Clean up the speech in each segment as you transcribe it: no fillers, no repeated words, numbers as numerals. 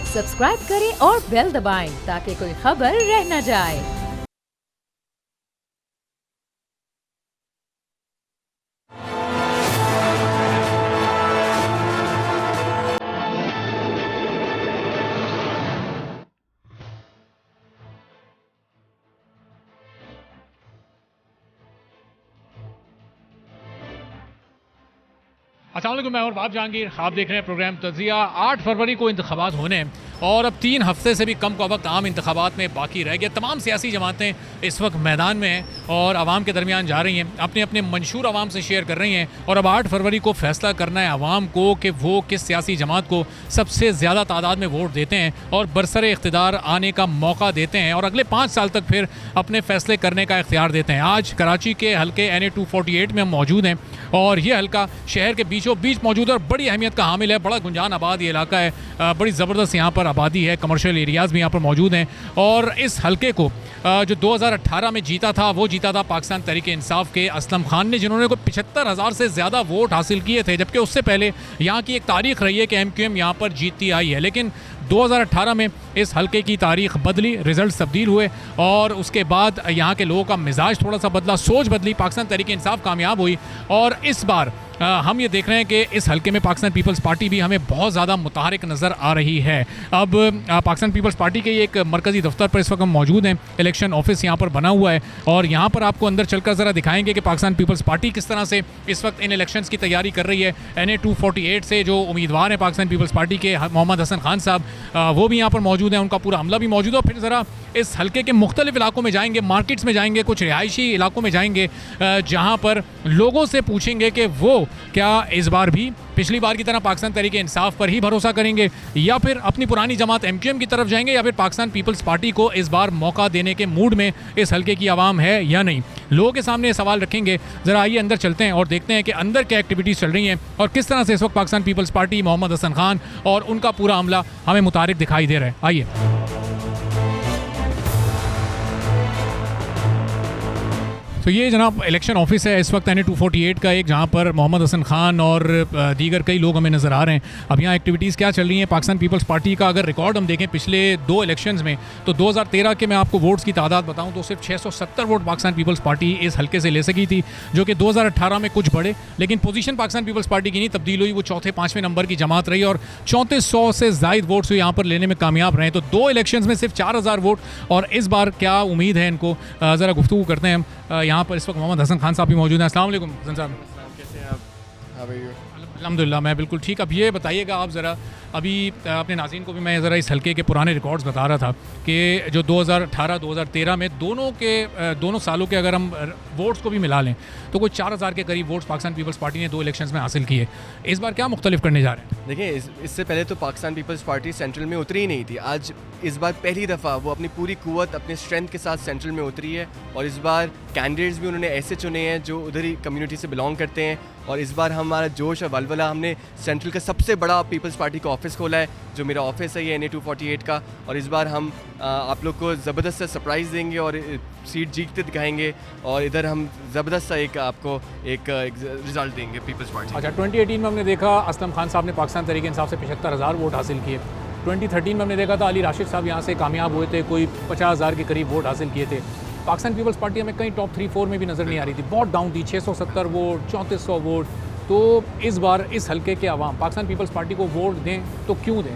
Subscribe करें और bell दबाएं ताकि कोई खबर रह न जाए। अस्सलाम वालेकुम, मैं और बाप जहांगीर। आप देख रहे हैं प्रोग्राम तज़िया। 8 फरवरी को इंतखाबात होने हैं और अब 3 हफ्ते से भी कम का वक्त आम इंतखाबात में बाकी रह गया। तमाम सियासी जमातें इस वक्त मैदान में हैं और आवाम के दरमियान जा रही हैं, अपने अपने मंशूर आवाम से शेयर कर रही हैं। और अब 8 फरवरी को फैसला करना है आवाम को कि वो किस सियासी जमात को सबसे ज़्यादा तादाद में वोट देते हैं और बरसरे इख्तिदार आने का मौका देते हैं और अगले 5 साल तक फिर अपने फैसले करने का इख्तियार देते हैं। आज कराची के हल्के NA 248 में हम मौजूद हैं और ये हल्का शहर के बीचों बीच मौजूद है और बड़ी अहमियत का हामिल है। बड़ा गुंजान आबाद ये इलाका है, बड़ी ज़बरदस्त यहाँ पर आबादी है, कमर्शियल एरियाज़ भी यहाँ पर मौजूद हैं। और इस हल्के को जो 2018 में जीता था वो जीता था पाकिस्तान तहरीक इंसाफ के असलम खान ने, जिन्होंने को 75,000 से ज़्यादा वोट हासिल किए थे। जबकि उससे पहले यहाँ की एक तारीख रही है कि MQM यहाँ पर जीतती आई है, लेकिन 2018 में इस हल्के की तारीख बदली, रिजल्ट तब्दील हुए और उसके बाद यहाँ के लोगों का मिजाज थोड़ा सा बदला, सोच बदली, पाकिस्तान तहरीक इंसाफ कामयाब हुई। और इस बार हम ये देख रहे हैं कि इस हल्के में पाकिस्तान पीपल्स पार्टी भी हमें बहुत ज़्यादा मुतहरिक नज़र आ रही है। अब पाकिस्तान पीपल्स पार्टी के एक मरकज़ी दफ्तर पर इस वक्त हम मौजूद हैं। इलेक्शन ऑफिस यहाँ पर बना हुआ है और यहाँ पर आपको अंदर चलकर ज़रा दिखाएंगे कि पाकिस्तान पीपल्स पार्टी किस तरह से इस वक्त इन इलेक्शंस की तैयारी कर रही है। NA 248 से जो उम्मीदवार हैं पाकिस्तान पीपल्स पार्टी के, मोहम्मद हसन खान साहब, वो भी यहाँ पर मौजूद हैं, उनका पूरा अमला भी मौजूद है। और फिर ज़रा इस हल्के के मुख्तलिफ इलाकों में जाएंगे, मार्केट्स में जाएंगे, कुछ रिहायशी इलाकों में जाएंगे, जहाँ पर लोगों से पूछेंगे कि वो क्या इस बार भी पिछली बार की तरह पाकिस्तान तहरीक इंसाफ पर ही भरोसा करेंगे या फिर अपनी पुरानी जमात MQM की तरफ जाएंगे या फिर पाकिस्तान पीपल्स पार्टी को इस बार मौका देने के मूड में इस हल्के की आवाम है या नहीं। लोगों के सामने सवाल रखेंगे। ज़रा आइए अंदर चलते हैं और देखते हैं कि अंदर क्या एक्टिविटीज़ चल रही हैं और किस तरह से इस वक्त पाकिस्तान पीपल्स पार्टी, मोहम्मद हसन खान और उनका पूरा अमला हमें मुतारिक दिखाई दे रहा है। आइए। तो ये जनाब इलेक्शन ऑफिस है इस वक्त NA 248 का एक, जहाँ पर मोहम्मद हसन खान और दीगर कई लोग हमें नज़र आ रहे हैं। अब यहाँ एक्टिविटीज़ क्या चल रही हैं पाकिस्तान पीपल्स पार्टी का अगर रिकॉर्ड हम देखें पिछले 2 इलेक्शंस में, तो 2013 के मैं आपको वोट्स की तादाद बताऊं तो सिर्फ 670 वोट पाकिस्तान पीपल्स पार्टी इस हल्के से ले सकी थी, जो कि 2018 में कुछ बढ़े, लेकिन पोजीशन पाकिस्तान पीपल्स पार्टी की नहीं तब्दील हुई, वो 4थे-5वें नंबर की जमात रही और 3400 से ज़ायद वोट्स यहाँ पर लेने में कामयाब रहे। तो 2 इलेक्शंस में सिर्फ 4000 वोट। और इस बार क्या उम्मीद है इनको, ज़रा गुफ्तगू करते हैं हम। यहाँ पर इस वक्त मोहम्मद हसन खान साहब भी मौजूद हैं। अस्सलाम वालेकुम हसन साहब। कैसे हैं आप? अल्हम्दुलिल्लाह मैं बिल्कुल ठीक। अब ये बताइएगा आप ज़रा, अभी अपने नाज़रीन को भी मैं ज़रा इस हल्के के पुराने रिकॉर्ड्स बता रहा था कि जो 2018-2013 में दोनों सालों के अगर हम वोट्स को भी मिला लें तो कोई 4000 के करीब वोट्स पाकिस्तान पीपल्स पार्टी ने 2 इलेक्शंस में हासिल किए। इस बार क्या मुख्तलिफ करने जा रहे हैं? देखिए, इससे पहले तो पाकिस्तान पीपल्स पार्टी सेंट्रल में उतरी ही नहीं थी। आज इस बार पहली दफ़ा वो अपनी पूरी कुव्वत, अपने स्ट्रेंथ के साथ सेंट्रल में उतरी है और इस बार कैंडिडेट्स भी उन्होंने ऐसे चुने हैं जो उधर ही कम्युनिटी से बिलोंग करते हैं। और इस बार हमारा जोश और वलवला, हमने सेंट्रल का सबसे बड़ा पीपल्स पार्टी का ऑफिस खोला है, जो मेरा ऑफिस है ये NA 248 का। और इस बार हम आप लोग को ज़बरदस्त सा सरप्राइज़ देंगे और सीट जीतते दिखाएंगे और इधर हम ज़बरदस्त सा एक रिज़ल्ट देंगे पीपल्स पार्टी। अच्छा, 2018 में हमने देखा असलम खान साहब ने पाकिस्तान तहरीक इंसाफ से 75,000 वोट हासिल किए। 2013 में हमने देखा था अली राशिद साहब यहाँ से कामयाब हुए थे, कोई 50,000 के करीब वोट हासिल किए थे। पाकिस्तान पीपल्स पार्टी हमें कहीं टॉप 3-4 में भी नज़र नहीं आ रही थी, बहुत डाउन थी, 670 वोट, 3400 वोट। तो इस बार इस हल्के के अवाम पाकिस्तान पीपल्स पार्टी को वोट दें तो क्यों दें?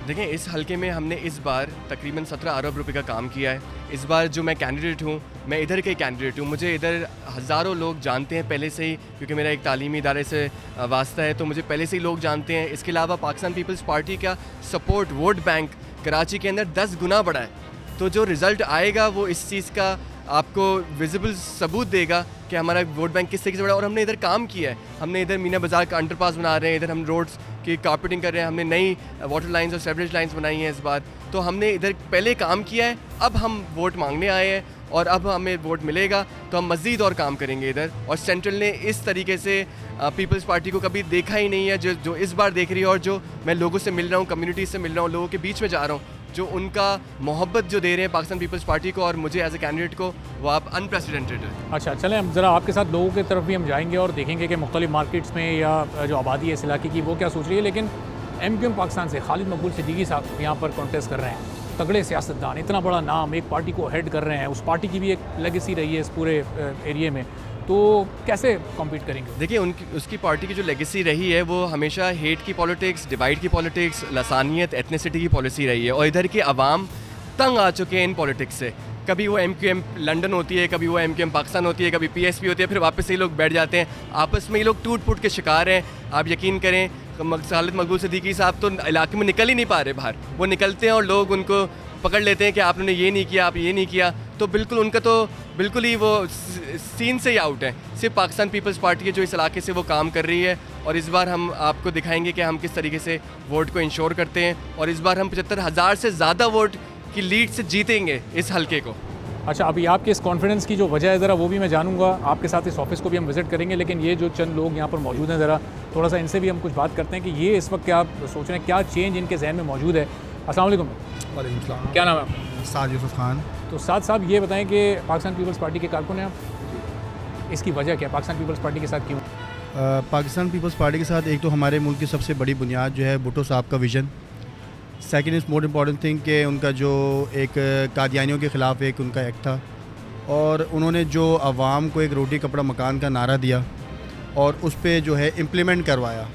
देखें, इस हल्के में हमने इस बार तकरीबन 17 अरब रुपए का काम किया है। इस बार जो मैं कैंडिडेट हूँ, मैं इधर का ही कैंडिडेट हूँ। मुझे इधर हज़ारों लोग जानते हैं पहले से ही, क्योंकि मेरा एक तालीमी इदारे से वास्ता है, तो मुझे पहले से ही लोग जानते हैं। इसके अलावा पाकिस्तान पीपल्स पार्टी का सपोर्ट वोट बैंक कराची के अंदर 10 गुना बढ़ा है। तो जो रिज़ल्ट आएगा वो इस चीज़ का आपको विजिबल सबूत देगा कि हमारा वोट बैंक किस तरीके से बढ़ा। और हमने इधर काम किया है, हमने इधर मीना बाज़ार का अंडरपास बना रहे हैं, इधर हम रोड्स की कारपेटिंग कर रहे हैं, हमने नई वाटर लाइंस और सेवरेज लाइंस बनाई हैं इस बार। तो हमने इधर पहले काम किया है, अब हम वोट मांगने आए हैं और अब हमें वोट मिलेगा तो हम मज़ीद और काम करेंगे इधर। और सेंट्रल ने इस तरीके से पीपल्स पार्टी को कभी देखा ही नहीं है जो इस बार देख रही है। और जो मैं लोगों से मिल रहा हूँ, कम्युनिटी से मिल रहा हूँ, लोगों के बीच में जा रहा हूँ, जो उनका मोहब्बत जो दे रहे हैं पाकिस्तान पीपल्स पार्टी को और मुझे एज ए कैंडिडेट को, वो आप अनप्रेसिडेंटेड है। अच्छा, चलें हम ज़रा आपके साथ लोगों की तरफ भी हम जाएंगे और देखेंगे कि मुख्तलिफ मार्केट्स में या जो आबादी है इस इलाके की वो क्या सोच रही है। लेकिन MQM पाकिस्तान से खालिद मकबूल सिद्दीकी साहब यहाँ पर कॉन्टेस्ट कर रहे हैं। तगड़े सियासतदान, इतना बड़ा नाम, एक पार्टी को हेड कर रहे हैं, उस पार्टी की भी एक लेगेसी रही है इस पूरे एरिए में, तो कैसे कॉम्पीट करेंगे? देखिए उसकी पार्टी की जो लेगेसी रही है वो हमेशा हेट की पॉलिटिक्स, डिवाइड की पॉलिटिक्स, लसानियत, एथनिसिटी की पॉलिसी रही है और इधर की आवाम तंग आ चुके हैं इन पॉलिटिक्स से। कभी वो MQM लंदन होती है, कभी वो MQM पाकिस्तान होती है, कभी PSP होती है, फिर वापस से ये लोग बैठ जाते हैं। आपस में ये लोग टूट फूट के शिकार हैं। आप यकीन करें खालिद मकबूल सिद्दीकी साहब तो इलाके में निकल ही नहीं पा रहे बाहर। वो निकलते हैं और लोग उनको पकड़ लेते हैं कि आपने ये नहीं किया, आप ये नहीं किया। तो बिल्कुल उनका तो बिल्कुल ही वो सीन से ही आउट है। सिर्फ पाकिस्तान पीपल्स पार्टी है जो इस इलाके से वो काम कर रही है और इस बार हम आपको दिखाएंगे कि हम किस तरीके से वोट को इंश्योर करते हैं और इस बार हम 75,000 से ज़्यादा वोट की लीड से जीतेंगे इस हलके को। अच्छा, अभी आपके इस कॉन्फिडेंस की जो वजह है ज़रा वो भी मैं जानूंगा। आपके साथ इस ऑफिस को भी हम विज़िट करेंगे, लेकिन ये जो चंद लोग यहाँ पर मौजूद हैं, ज़रा थोड़ा सा इनसे भी हम कुछ बात करते हैं कि ये इस वक्त क्या सोच रहे हैं, क्या चेंज इनके जहन में मौजूद है। अस्सलाम वालेकुम। वालेकुम सलाम। क्या नाम है आपका? साद यूसुफ खान। तो साद साहब ये बताएं कि पाकिस्तान पीपल्स पार्टी के कारकुन हैं आप, इसकी वजह क्या है, पाकिस्तान पीपल्स पार्टी के साथ क्यों? पाकिस्तान पीपल्स पार्टी के साथ एक तो हमारे मुल्क की सबसे बड़ी बुनियाद जो है भुट्टो साहब का vision. Second is more important thing कि उनका जो एक कादियानियों के ख़िलाफ़ एक उनका एक्ट था और उन्होंने जो आवाम को एक रोटी कपड़ा मकान का नारा दिया और उस पर जो है इम्प्लीमेंट करवाया।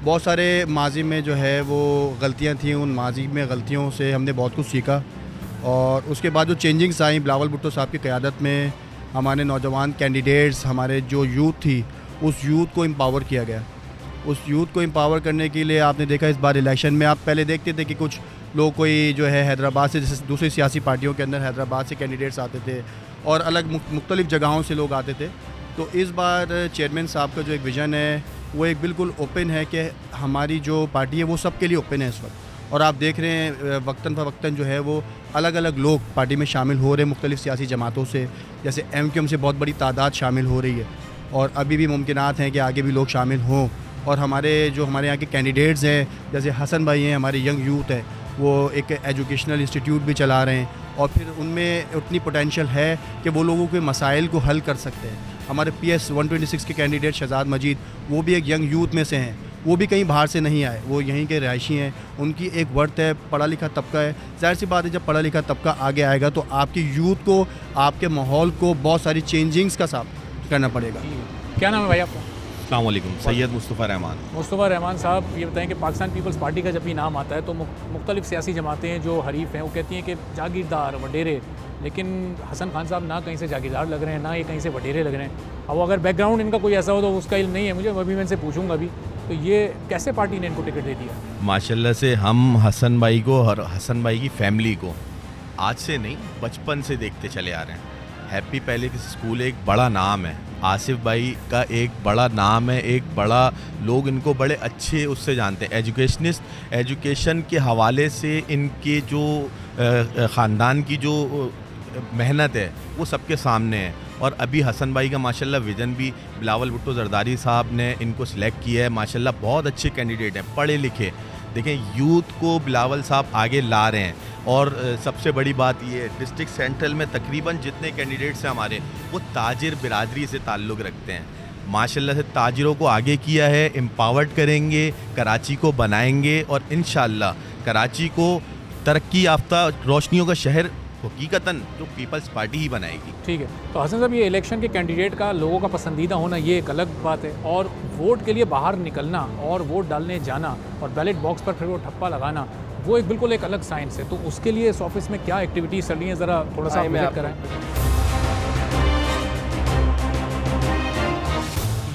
बहुत सारे माजी में जो है वो गलतियाँ थी, उन माजी में गलतियों से हमने बहुत कुछ सीखा और उसके बाद जो चेंजिंग्स आई बिलावल भुट्टो साहब की क़यादत में, हमारे नौजवान कैंडिडेट्स, हमारे जो यूथ थी, उस यूथ को एम्पावर किया गया। उस यूथ को एम्पावर करने के लिए आपने देखा इस बार इलेक्शन में, आप पहले देखते थे कि कुछ लोग कोई जो है हैदराबाद से, जैसे दूसरी सियासी पार्टियों के अंदर हैदराबाद से कैंडिडेट्स आते थे और अलग मुख्तलिफ़ जगहों से लोग आते थे। तो इस बार चेयरमैन साहब का जो एक विज़न है वो एक बिल्कुल ओपन है कि हमारी जो पार्टी है वो सबके लिए ओपन है इस वक्त। और आप देख रहे हैं वक्तन फ़वक्तन जो है वो अलग अलग लोग पार्टी में शामिल हो रहे हैं मुख्तलिफ़ सियासी जमातों से, जैसे MQM से बहुत बड़ी तादाद शामिल हो रही है और अभी भी मुमकिनात हैं कि आगे भी लोग शामिल हों। और हमारे यहाँ के कैंडिडेट्स हैं, जैसे हसन भाई हैं, हमारे यंग यूथ है, वो एक एजुकेशनल इंस्टीट्यूट भी चला रहे हैं और फिर उनमें उतनी पोटेंशियल है कि वो लोगों के मसाइल को हल कर सकते हैं। हमारे PS 126 के कैंडिडेट शहजाद मजीद, वो भी एक यंग यूथ में से हैं, वो भी कहीं बाहर से नहीं आए, वो यहीं के रहायशी हैं। उनकी एक वर्थ है, पढ़ा लिखा तबका है। ज़ाहिर सी बात है जब पढ़ा लिखा तबका आगे आएगा तो आपकी यूथ को, आपके माहौल को बहुत सारी चेंजिंग्स का सामना करना पड़ेगा। क्या नाम है भाई आपका? अस्सलाम वालेकुम। सैयद मुस्तफ़ा रहमान। मुस्तफ़ा रहमान साहब, ये बताएं कि पाकिस्तान पीपल्स पार्टी का जब भी नाम आता है तो मुख्तलिफ़ सियासी जमातें जो हरीफ हैं वो कहती हैं कि जागीरदार, वडेरे, लेकिन हसन खान साहब ना कहीं से जागीरदार लग रहे हैं, ना ये कहीं से वडेरे लग रहे हैं। अब अगर बैकग्राउंड इनका कोई ऐसा हो तो उसका इल्म नहीं है मुझे, अभी मैं इनसे पूछूंगा अभी। तो ये कैसे पार्टी ने इनको टिकट दे दिया? माशाल्लाह से हम हसन भाई को और हसन भाई की फैमिली को आज से नहीं, बचपन से देखते चले आ रहे हैं। हैप्पी पब्लिक स्कूल एक बड़ा नाम है, आसिफ भाई का एक बड़ा नाम है, एक बड़ा लोग इनको बड़े अच्छे उससे जानते हैं। एजुकेशनिस्ट, एजुकेशन के हवाले से इनके जो ख़ानदान की जो मेहनत है वो सबके सामने है। और अभी हसन भाई का माशाल्लाह विज़न भी बिलावल भुट्टो जरदारी साहब ने इनको सिलेक्ट किया है। माशाल्लाह बहुत अच्छे कैंडिडेट हैं, पढ़े लिखे। देखें यूथ को बिलावल साहब आगे ला रहे हैं और सबसे बड़ी बात ये है डिस्ट्रिक्ट सेंट्रल में तकरीबन जितने कैंडिडेट्स हैं हमारे, वो ताजिर बिरादरी से ताल्लुक़ रखते हैं। माशाल्लाह से ताजिरों को आगे किया है, एम्पावर्ड करेंगे, कराची को बनाएंगे और इंशाल्लाह कराची को तरक्की याफ्ता रोशनियों का शहर हकीकतन जो पीपल्स पार्टी ही बनाएगी। ठीक है, तो हसन साहब ये इलेक्शन के कैंडिडेट का लोगों का पसंदीदा होना ये एक अलग बात है, और वोट के लिए बाहर निकलना और वोट डालने जाना और बैलेट बॉक्स पर फिर वो ठप्पा लगाना, वो एक बिल्कुल एक अलग साइंस है। तो उसके लिए इस ऑफिस में क्या एक्टिविटीज़ चल रही हैं, ज़रा थोड़ा सा विजिट कराएं।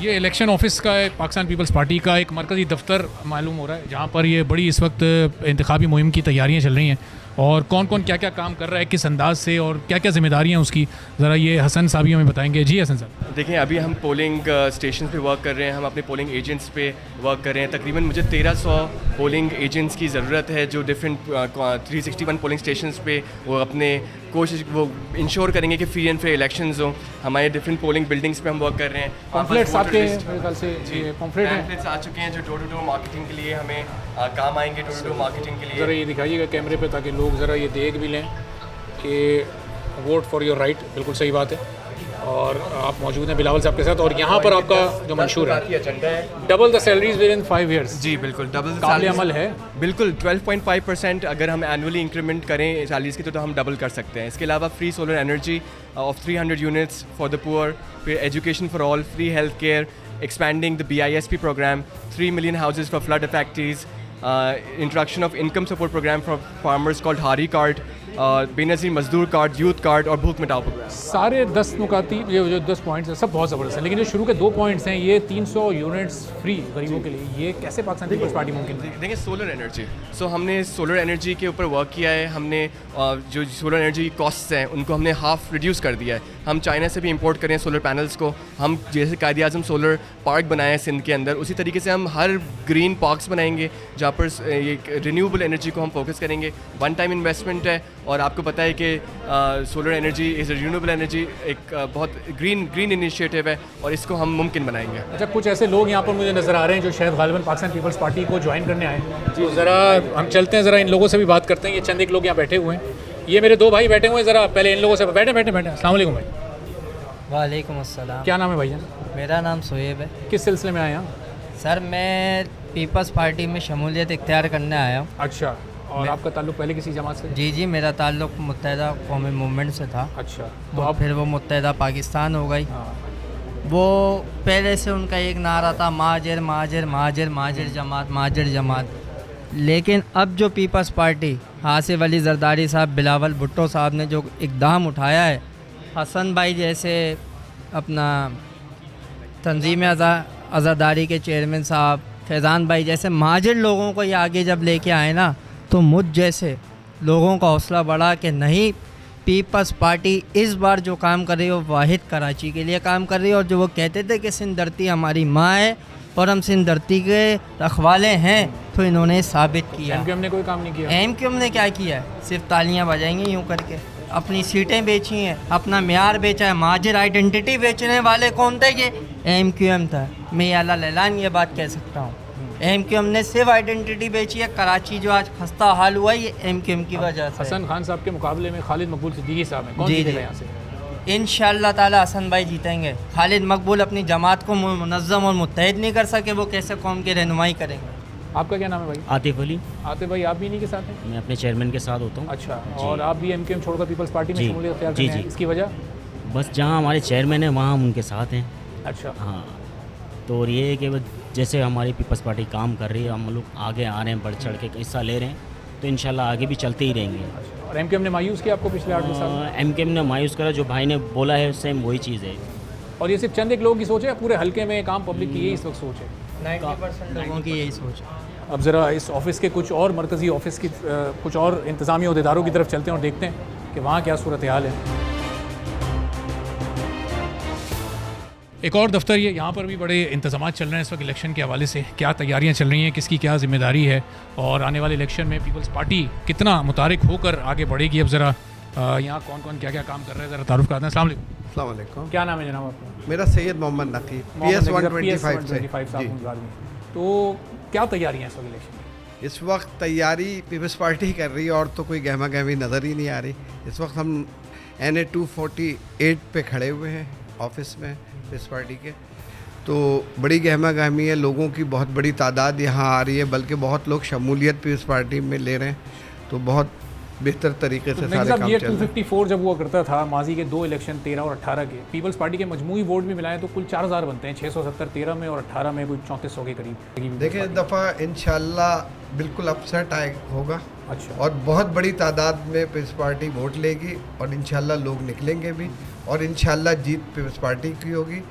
ये इलेक्शन ऑफिस का है, पाकिस्तान पीपल्स पार्टी का एक मरकज़ी दफ्तर मालूम हो रहा है, जहाँ पर ये बड़ी इस वक्त इंतखाबी मुहिम की तैयारियाँ चल रही हैं और कौन कौन क्या क्या काम कर रहा है, किस अंदाज से और क्या क्या जिम्मेदारियाँ उसकी, ज़रा ये हसन साहब ही हमें बताएंगे। जी हसन साहब। देखिए अभी हम पोलिंग स्टेशन पे वर्क कर रहे हैं, हम अपने पोलिंग एजेंट्स पे वर्क कर रहे हैं। तकरीबन मुझे 1300 पोलिंग एजेंट्स की ज़रूरत है जो डिफरेंट 361 पोलिंग स्टेशंस पे वो अपने कोशिश वो इंश्योर करेंगे कि फ्री एंड फेयर इलेक्शंस हो। हमारे डिफरेंट पोलिंग बिल्डिंग्स पे हम वर्क कर रहे हैं। पॉम्फलेट्स आपके मेरे ख्याल से पॉम्फलेट्स आ चुके हैं जो डोर टू डोर मार्केटिंग के लिए हमें काम आएंगे, डोर टू डोर मार्केटिंग के लिए। ज़रा ये दिखाइएगा कैमरे पे ताकि लोग ज़रा ये देख भी लें कि वोट फॉर योर राइट, बिल्कुल सही बात है। और आप मौजूद हैं बिलावल साहब के साथ, और यहाँ पर आपका जो मंशूर है एजेंडा है double the salaries with in 5 years, जी बिल्कुल डबल काबिल अमल है। बिल्कुल 12.5% अगर हम एनुअली इंक्रीमेंट करें सैलरीज की तो हम डबल कर सकते हैं। इसके अलावा free solar energy of 300 units for the poor, फिर education for all, free health care, expanding the BISP program, 3 million houses for flood affectees, introduction of income support program for farmers called Hari card, Benazir मजदूर card, youth card और भूख मिटाओ programme. सारे 10 नुकाती ये जो 10 points हैं सब बहुत ज़बरदस्त हैं, लेकिन जो शुरू के 2 पॉइंट्स हैं ये 300 यूनिट्स फ्री गरीबों के लिए, ये कैसे पाकिस्तान पीपल्स पार्टी मुमकिन है? देखिए सोलर एनर्जी, हमने सोलर एनर्जी के ऊपर वर्क किया है। हमने जो सोलर एनर्जी की कॉस्ट्स हैं उनको हमने हाफ रिड्यूस कर दिया है। हम चाइना से भी इंपोर्ट करें सोलर पैनल्स को, हम जैसे कायदे आज़म सोलर पार्क बनाए हैं सिंध के अंदर, उसी तरीके से हम हर ग्रीन पार्क्स बनाएंगे जहाँ पर ये रिन्यूएबल एनर्जी को हम फोकस करेंगे। 1 टाइम इन्वेस्टमेंट है, और आपको पता है कि solar energy is renewable energy, एक बहुत ग्रीन इनिशिएटिव है, और इसको हम मुमकिन बनाएंगे। अच्छा, कुछ ऐसे लोग यहाँ पर मुझे नज़र आ रहे हैं जो शायद गालिबन पाकिस्तान पीपल्स पार्टी को ज्वाइन करने आए हैं, तो ज़रा हम चलते हैं, ज़रा इन लोगों से भी बात करते हैं। ये चंद एक लोग यहाँ बैठे हुए हैं, ये मेरे 2 भाई बैठे हुए हैं, ज़रा पहले इन लोगों से बैठे। अस्सलाम वालेकुम भाई। वालेकुम अस्सलाम। क्या नाम है भाईजान? मेरा नाम सोएब है। किस सिलसिले में आए हैं? सर मैं पीपल्स पार्टी में शमूलियत इख्तियार करने आया हूँ। अच्छा, और आपका ताल्लुक पहले किसी जमात से? जी जी, मेरा ताल्लुक मुत्तहिदा कौमी मूवमेंट से था। अच्छा, तो अब फिर वो मुत्तहिदा पाकिस्तान हो गई। हाँ। वो पहले से उनका एक नारा था महाजर महाजर महाजर महाजर जमात महाजर जमात, लेकिन अब जो पीपल्स पार्टी आसिफ अली जरदारी साहब, बिलावल भुट्टो साहब ने जो इक़दाम उठाया है, हसन भाई जैसे अपना तंजीम आज़ादारी के चेयरमैन साहब, फैज़ान भाई जैसे महाजर लोगों को ये आगे जब लेके आए ना, तो मुझ जैसे लोगों का हौसला बढ़ा कि नहीं, पीपल्स पार्टी इस बार जो काम कर रही है वो वाहिद कराची के लिए काम कर रही है। और जो वो कहते थे कि सिंध धरती हमारी माँ है और हम सिंध धरती के रखवाले हैं, तो इन्होंने साबित किया। एमक्यूएम ने कोई काम नहीं किया। एमक्यूएम ने क्या किया है? सिर्फ तालियां बजाएंगे यूँ करके। अपनी सीटें बेची हैं, अपना म्यार बेचा है, महाजर आइडेंटिटी बेचने वाले कौन थे? ये एमक्यूएम था। मैं अल्लाह लैलान ये बात कह सकता हूँ, एमक्यूएम ने सिर्फ आइडेंटिटी बेची है। कराची जो आज खस्ता हाल हुआ है ये एमक्यूएम की वजह से। हसन खान साहब के मुकाबले में खालिद मकबूल सिद्दीकी साहब हैं, कौन जीतेगा यहाँ से? इंशाअल्लाह ताला हसन भाई जीतेंगे। खालिद मकबूल अपनी जमात को मुनज़्ज़म और मुत्तहिद नहीं कर सके, वो कैसे कौम की रहनुमाई करेंगे? आपका क्या नाम है भाई? आतिफ अली। आतिफ भाई, आप भी इन्हीं के साथ हैं? मैं अपने चेयरमैन के साथ होता हूँ। अच्छा, और आप भी एमक्यूएम छोड़कर पीपल्स पार्टी में जी, शमूलियत इख्तियार जी, करने हैं, जी। इसकी वजह? बस जहाँ हमारे चेयरमैन हैं वहाँ हम उनके साथ हैं। अच्छा, हाँ, तो और ये है कि जैसे हमारी पीपल्स पार्टी काम कर रही है, हम लोग आगे आ रहे हैं, बढ़ चढ़ के हिस्सा ले रहे हैं, तो इंशाल्लाह आगे भी चलते ही रहेंगे। और एमक्यूएम ने मायूस किया आपको पिछले 8 साल? एमकेएम ने मायूस करा, जो भाई ने बोला है सेम वही चीज़ है। और ये सिर्फ चंद एक लोगों की सोच है, पूरे हल्के में काम पब्लिक की यही इस वक्त सोच है? 90% लोगों की यही सोच है। अब ज़रा इस ऑफिस के कुछ और मरकज़ी ऑफिस की कुछ और इंतज़ामी अहदेदारों की तरफ चलते हैं और देखते हैं कि वहाँ क्या सूरत हाल है। एक और दफ्तर, ये यहाँ पर भी बड़े इंतज़ामात चल रहे हैं इस वक्त इलेक्शन के हवाले से। क्या तैयारियाँ चल रही हैं, किसकी क्या ज़िम्मेदारी है, और आने वाले इलेक्शन में पीपल्स पार्टी कितना मुतारिक होकर आगे बढ़ेगी। अब ज़रा यहाँ कौन कौन क्या क्या काम कर रहे हैं ज़रा तारुफ करते हैं। अस्सलाम वालेकुम। क्या नाम है जनाब आपका? मेरा सैयद मोहम्मद नकीब, PS 125 से। तो क्या तैयारियाँ हैं इस वक्त इलेक्शन में? इस वक्त तैयारी पीपल्स पार्टी कर रही है, और तो कोई गहमा गहमी नज़र ही नहीं आ रही। इस वक्त हम NA 248 पे खड़े हुए हैं ऑफिस में पीपल्स पार्टी के, तो बड़ी गहमा गहमी है, लोगों की बहुत बड़ी तादाद यहाँ आ रही है, बल्कि बहुत लोग शमूलियत पीपल्स पार्टी में ले रहे हैं, तो बहुत बेहतर तरीके से सारे काम ये चल रहे हैं। 254 जब हुआ करता था, माजी के 2 इलेक्शन 13 और 18 के, पीपल्स पार्टी के मजमूई वोट भी मिलाएं तो कुल 4000 बनते हैं। 670 13 में और 18 में कुछ 3400 के करीब। देखिए इस दफ़ा इंशाल्लाह बिल्कुल अपसेट होगा। अच्छा, और बहुत बड़ी तादाद में पीपल्स पार्टी वोट लेगी, और इंशाल्लाह लोग निकलेंगे भी, और इंशाल्लाह जीत पीपल्स पार्टी की होगी।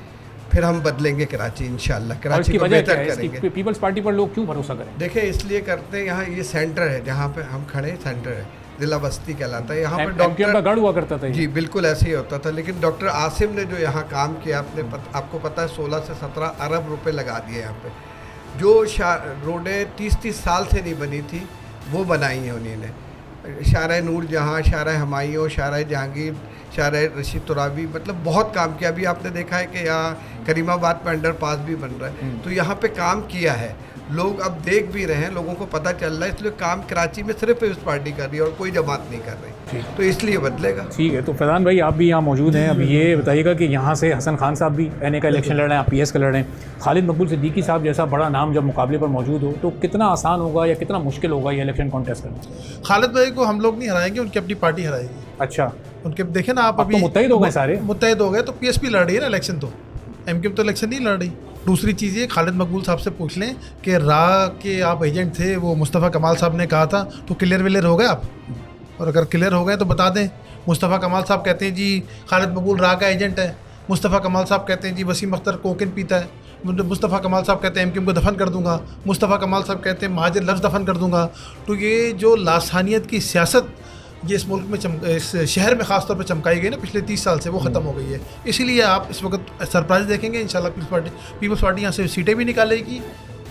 फिर हम बदलेंगे कराची, इंशाल्लाह कराची को बेहतर करेंगे। पीपल्स पार्टी पर लोग क्यों भरोसा करें? देखिए इसलिए करते हैं, यहाँ ये सेंटर है जहाँ पे हम खड़े, सेंटर है, जिला बस्ती कहलाता है। यहाँ पे एमक्यूएम का गढ़ हुआ करता था। जी बिल्कुल ऐसे ही होता था, लेकिन डॉक्टर आसिम ने जो यहाँ काम किया, आपको पता है 16 से 17 अरब रुपए लगा दिए यहाँ पे। जो रोडें 30 साल से नहीं बनी थी वो बनाई हैं उन्होंने। शारा नूर जहाँ, शारा हमायूं, शारा जहांगीर, शारा रशीद तुराबी, मतलब बहुत काम किया। अभी आपने देखा है कि यहाँ करीमाबाद पर अंडर पास भी बन रहा है, तो यहाँ पे काम किया है। लोग अब देख भी रहे हैं, लोगों को पता चल रहा है, इसलिए काम कराची में सिर्फ पीपल्स पार्टी कर रही है और कोई जमात नहीं कर रही, तो इसलिए बदलेगा। ठीक है, तो फैज़ान भाई आप भी यहाँ मौजूद हैं, अभी ये बताइएगा कि यहाँ से हसन खान साहब भी एनए का इलेक्शन लड़ रहे हैं, आप पीएस का लड़ रहे हैं, खालिद मकबूल सिद्दीकी साहब जैसा बड़ा नाम जब मुकाबले पर मौजूद हो तो कितना आसान होगा या कितना मुश्किल होगा ये इलेक्शन कॉन्टेस्ट करना? खालिद भाई को हम लोग नहीं हराएंगे, उनकी अपनी पार्टी हराएगी। अच्छा, उनके देखे ना आप, अभी तो मुत्तहिद हो गए सारे, मुत्तहिद हो गए, तो पीएसपी लड़ रही है ना इलेक्शन, तो एमक्यूएम तो इलेक्शन नहीं लड़ रही। दूसरी चीज़ ये, खालिद मकबूल साहब से पूछ लें कि रा के आप एजेंट थे, वो मुस्तफ़ा कमाल साहब ने कहा था, तो क्लियर विलियर हो गए आप? और अगर क्लियर हो गए तो बता दें। मुस्तफ़ा कमाल साहब कहते हैं जी खालिद मकबूल रा का एजेंट है, मुस्तफ़ा कमाल साहब कहते हैं जी वसीम अख्तर कोकेन पीता है, मुस्तफ़ा कमाल साहब कहते हैं एमक्यूएम को दफन कर दूंगा, मुस्तफ़ा कमाल साहब कहते हैं महाजिर लफ्ज़ दफन कर दूंगा। तो ये जो लासानियत की सियासत ये इस मुल्क में इस शहर में ख़ास तौर पर चमकाई गई ना पिछले 30 साल से, वो ख़त्म हो गई है। इसीलिए आप इस वक्त सरप्राइज देखेंगे इंशाल्लाह। पीपल्स पार्टी यहाँ से सीटें भी निकालेगी,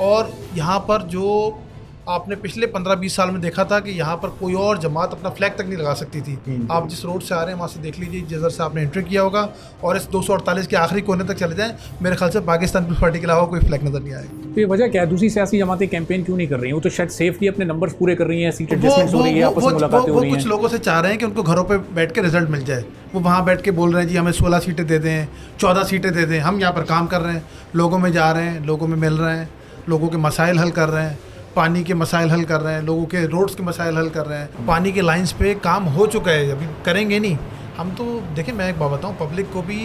और यहाँ पर जो आपने पिछले 15-20 साल में देखा था कि यहाँ पर कोई और जमात अपना फ्लैग तक नहीं लगा सकती थी। आप जिस रोड से आ रहे हैं वहाँ से देख लीजिए, जिधर से आपने एंट्री किया होगा और इस 248 के आखिरी कोने तक चले जाएं, मेरे ख्याल से पाकिस्तान पीपल्स पार्टी के अलावा कोई फ्लैग नज़र नहीं आएगा। तो ये वजह क्या है, दूसरी सियासी जमातें कैंपेन क्यों नहीं कर रही हैं? वो तो शायद सेफली अपने नंबर्स पूरे कर रही हैं, सीट एडजस्टमेंट्स हो रही है, आपस में मुलाकातें हो रही हैं। कुछ लोगों से चाह रहे हैं कि उनको घरों पे बैठ के रिजल्ट मिल जाए, वो वहाँ बैठ के बोल रहे हैं जी हमें 16 सीटें दे दें, 14 सीटें दे दें। हम यहाँ पर काम कर रहे हैं, लोगों में जा रहे हैं, लोगों में मिल रहे हैं, लोगों के मसाइल हल कर रहे हैं, पानी के मसाइल हल कर रहे हैं, लोगों के रोड्स के मसाइल हल कर रहे हैं, पानी के लाइंस पे काम हो चुका है, अभी करेंगे नहीं हम। तो देखिए मैं एक बात बताऊँ, पब्लिक को भी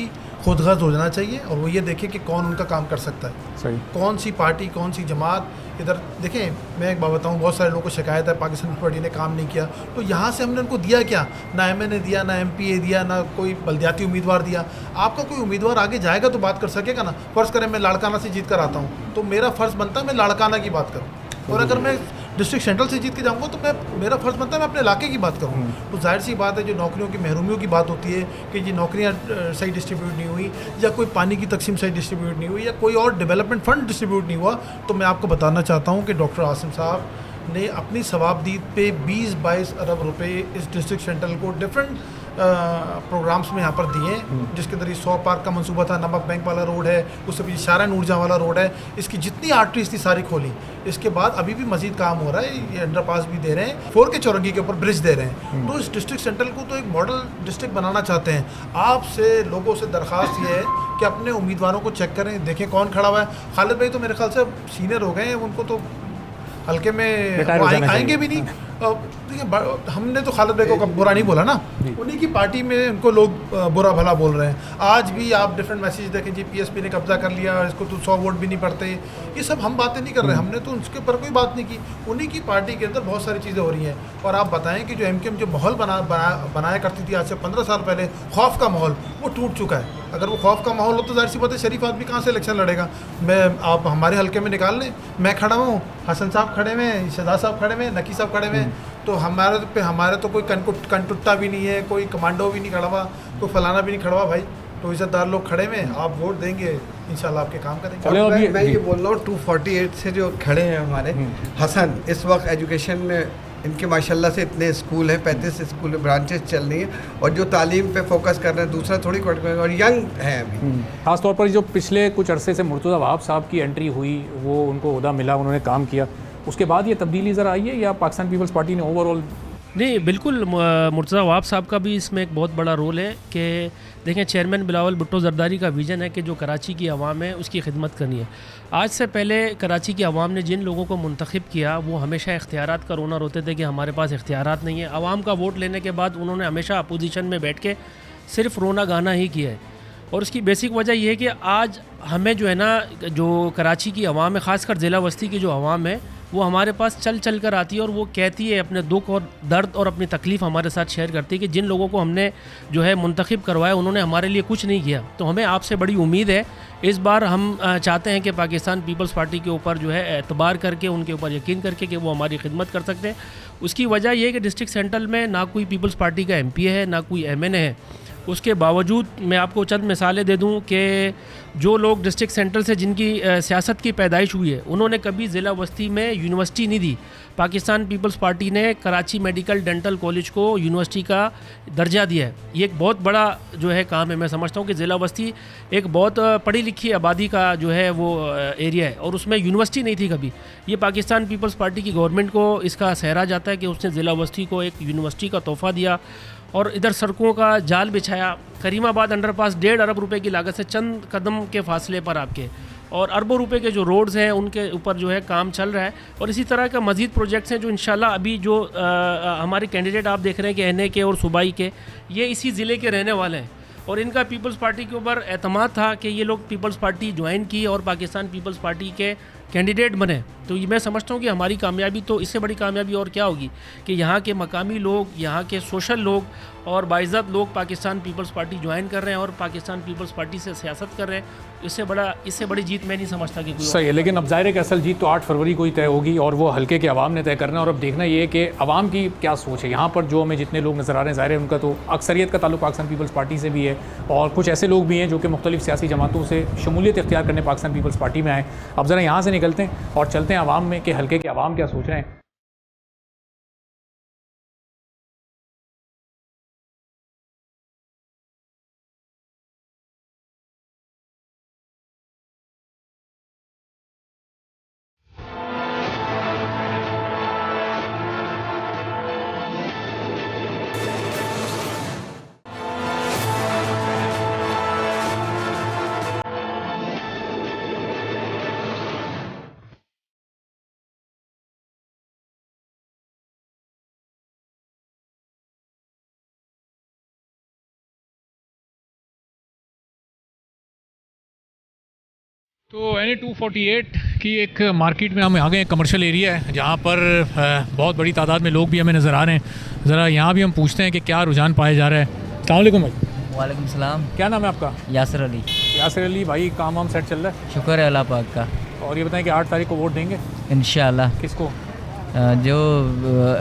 खुदगर्ज हो जाना चाहिए और वो ये देखे कि कौन उनका काम कर सकता है, सही कौन सी पार्टी कौन सी जमात। इधर देखें मैं एक बात बताऊँ, बहुत सारे लोगों को शिकायत है पाकिस्तान पीपल्स पार्टी ने काम नहीं किया, तो यहाँ से हमने उनको दिया क्या? ना एमएनए दिया, ना एमपीए दिया, ना कोई बल्दियाती उम्मीदवार दिया। आपका कोई उम्मीदवार आगे जाएगा तो बात कर सकेगा ना। फ़र्ज़ करें मैं लाड़काना से जीत कर आता हूँ, तो मेरा फ़र्ज़ बनता है मैं लाड़काना की बात करूँ, और अगर मैं डिस्ट्रिक्ट सेंट्रल से जीत के जाऊंगा तो मेरा फ़र्ज़ बनता है मैं अपने इलाके की बात करूँ। तो जाहिर सी बात है, जो नौकरियों की महरूमियों की बात होती है कि जी नौकरियाँ सही डिस्ट्रीब्यूट नहीं हुई, या कोई पानी की तकसीम सही डिस्ट्रीब्यूट नहीं हुई, या कोई और डेवलपमेंट फ़ंड डिस्ट्रीब्यूट नहीं हुआ, तो मैं आपको बताना चाहता हूँ कि डॉक्टर आसिम साहब ने अपनी सवाबदीद पे 20-22 अरब रुपए इस डिस्ट्रिक्ट सेंट्रल को डिफरेंट प्रोग्राम्स में यहाँ पर दिए, जिसके अंदर 100 पार्क का मंसूबा था, नमक बैंक वाला रोड है, उससे पीछे शारा नूरजहाँ वाला रोड है, इसकी जितनी आर्टरीज थी सारी खोली। इसके बाद अभी भी मजीद काम हो रहा है, ये अंडरपास भी दे रहे हैं, 4 के चौरंगी के ऊपर ब्रिज दे रहे हैं। तो इस डिस्ट्रिक्ट सेंट्रल को तो एक मॉडल डिस्ट्रिक्ट बनाना चाहते हैं। आपसे लोगों से दरख्वास्त ये है कि अपने उम्मीदवारों को चेक करें, देखें कौन खड़ा हुआ है। खालिद भाई तो मेरे ख्याल से सीनियर हो गए हैं, उनको तो हल्के में आएंगे भी नहीं। देखिए हमने तो खालिद भाई को बुरा नहीं बोला ना, उन्हीं की पार्टी में उनको लोग बुरा भला बोल रहे हैं। आज भी आप डिफरेंट मैसेज देखें जी पीएसपी ने कब्जा कर लिया, इसको तो 100 वोट भी नहीं पड़ते, ये सब हम बातें नहीं कर रहे, हमने तो उसके ऊपर कोई बात नहीं की। उन्हीं की पार्टी के अंदर बहुत सारी चीज़ें हो रही हैं। और आप बताएं कि जो एमक्यूएम जो माहौल बनाया करती थी आज से 15 साल पहले, खौफ का माहौल, वो टूट चुका है। अगर वो खौफ का माहौल हो तो जाहिर सी बात है शरीफ आदमी कहाँ से इलेक्शन लड़ेगा। आप हमारे हल्के में निकाल लें, मैं खड़ा हूँ, हसन साहब खड़े हुए, शहजाद साहब खड़े हुए, नकी साहब खड़े हुए, तो हमारे तो कोई कनटुट्टा भी नहीं है, कोई कमांडो भी नहीं खड़ा हुआ, कोई फलाना भी नहीं खड़ा हुआ भाई। तो इज्जतदार लोग खड़े में, आप वोट देंगे इंशाल्लाह आपके काम करेंगे। मैं ये बोल रहा हूँ 248 से जो खड़े हैं हमारे हसन, इस वक्त एजुकेशन में इनके माशाल्लाह से इतने स्कूल हैं, 35 स्कूल ब्रांचेस चल रही हैं, और जो तालीम पे फोकस कर रहे हैं, दूसरा थोड़ी और यंग हैं अभी। खास तौर पर जो पिछले कुछ अरसे से मुर्तज़ा वहाब साहब की एंट्री हुई, वो उनको ओहदा मिला, उन्होंने काम किया, उसके बाद ये तब्दीली नज़र आई है या पाकिस्तान पीपल्स पार्टी ने ओवरऑल? नहीं, बिल्कुल मुर्तज़ा वहाब साहब का भी इसमें एक बहुत बड़ा रोल है कि देखें चेयरमैन बिलावल भुट्टो जरदारी का विज़न है कि जो कराची की आवाम है उसकी खिदमत करनी है। आज से पहले कराची की आवाम ने जिन लोगों को मुंतखब किया वो हमेशा इख्तियारात का रोना रोते थे कि हमारे पास इख्तियारात नहीं है। आवाम का वोट लेने के बाद उन्होंने हमेशा अपोजिशन में बैठ के सिर्फ रोना गाना ही किया है। और उसकी बेसिक वजह यह है कि आज हमें जो है ना, जो कराची की आवाम है, ख़ासकर ज़िला वस्ती की जो आवाम है, वो हमारे पास चल चल कर आती है और वो कहती है अपने दुख और दर्द और अपनी तकलीफ़ हमारे साथ शेयर करती है कि जिन लोगों को हमने जो है मुंतखब करवाया उन्होंने हमारे लिए कुछ नहीं किया। तो हमें आपसे बड़ी उम्मीद है, इस बार हम चाहते हैं कि पाकिस्तान पीपल्स पार्टी के ऊपर जो है एतबार करके, उनके ऊपर यकीन करके कि वो हमारी खिदमत कर सकते हैं। उसकी वजह यह है कि डिस्ट्रिक्ट सेंट्रल में ना कोई पीपल्स पार्टी का एमपी है, ना कोई एमएनए है। उसके बावजूद मैं आपको चंद मिसालें दे दूं कि जो लोग डिस्ट्रिक्ट सेंट्रल से जिनकी सियासत की पैदाइश हुई है, उन्होंने कभी ज़िला वस्ती में यूनिवर्सिटी नहीं दी, पाकिस्तान पीपल्स पार्टी ने कराची मेडिकल डेंटल कॉलेज को यूनिवर्सिटी का दर्जा दिया है। ये एक बहुत बड़ा जो है काम है। मैं समझता हूँ कि ज़िला बस्ती एक बहुत पढ़ी लिखी आबादी का जो है वो एरिया है और उसमें यूनिवर्सिटी नहीं थी कभी। ये पाकिस्तान पीपल्स पार्टी की गवर्नमेंट को इसका सहरा जाता है कि उसने ज़िला बस्ती को एक यूनिवर्सिटी का तोहफ़ा दिया और इधर सड़कों का जाल बिछाया। करीमाबाद अंडरपास 1.5 अरब रुपए की लागत से चंद कदम के फासले पर आपके, और अरबों रुपए के जो रोड्स हैं उनके ऊपर जो है काम चल रहा है। और इसी तरह का मज़ीद प्रोजेक्ट्स हैं जो इंशाल्लाह अभी जो हमारे कैंडिडेट आप देख रहे हैं कि एनए के और सूबाई के, ये इसी ज़िले के रहने वाले हैं और इनका पीपल्स पार्टी के ऊपर एतमाद था कि ये लोग पीपल्स पार्टी ज्वाइन की और पाकिस्तान पीपल्स पार्टी के कैंडिडेट बने। तो ये मैं समझता हूँ कि हमारी कामयाबी, तो इससे बड़ी कामयाबी और क्या होगी कि यहाँ के मकामी लोग, यहाँ के सोशल लोग और बाइज़्ज़त लोग पाकिस्तान पीपल्स पार्टी ज्वाइन कर रहे हैं और पाकिस्तान पीपल्स पार्टी से सियासत कर रहे हैं। इससे बड़ी जीत मैं नहीं समझता कि कोई सही है। लेकिन अब ज़ाहिर है कि असल जीत तो 8 फरवरी को ही तय होगी और वो हल्के के अवाम ने तय करना है। और अब देखना ये है कि अवाम की क्या सोच है। यहाँ पर जो हमें जितने लोग नज़र आ रहे हैं, ज़ाहिर है उनका तो अक्सरियत का ताल्लुक पाकिस्तान पीपल्स पार्टी से भी है और कुछ ऐसे लोग भी हैं जो कि मुख्तलिफ सियासी जमातों से शमूलियत इख्तियार करने पाकिस्तान पीपल्स पार्टी में आए। अब ज़रा यहाँ से निकलते हैं और चलते हैं अवाम में कि हल्के के अवाम क्या सोच रहे हैं। तो NA 248 की एक मार्केट में हम आ गए हैं। कमर्शियल एरिया है जहाँ पर बहुत बड़ी तादाद में लोग भी हमें नज़र आ रहे हैं। ज़रा यहाँ भी हम पूछते हैं कि क्या रुझान पाया जा रहा है। अस्सलाम वालेकुम भाई। वालेकुम सलाम। क्या नाम है आपका? यासर अली। यासर अली भाई, काम वाम सेट चल रहा है? शुक्र है अल्लाह पाक का। और ये बताएं कि 8 तारीख को वोट देंगे इंशाल्लाह? किसको? जो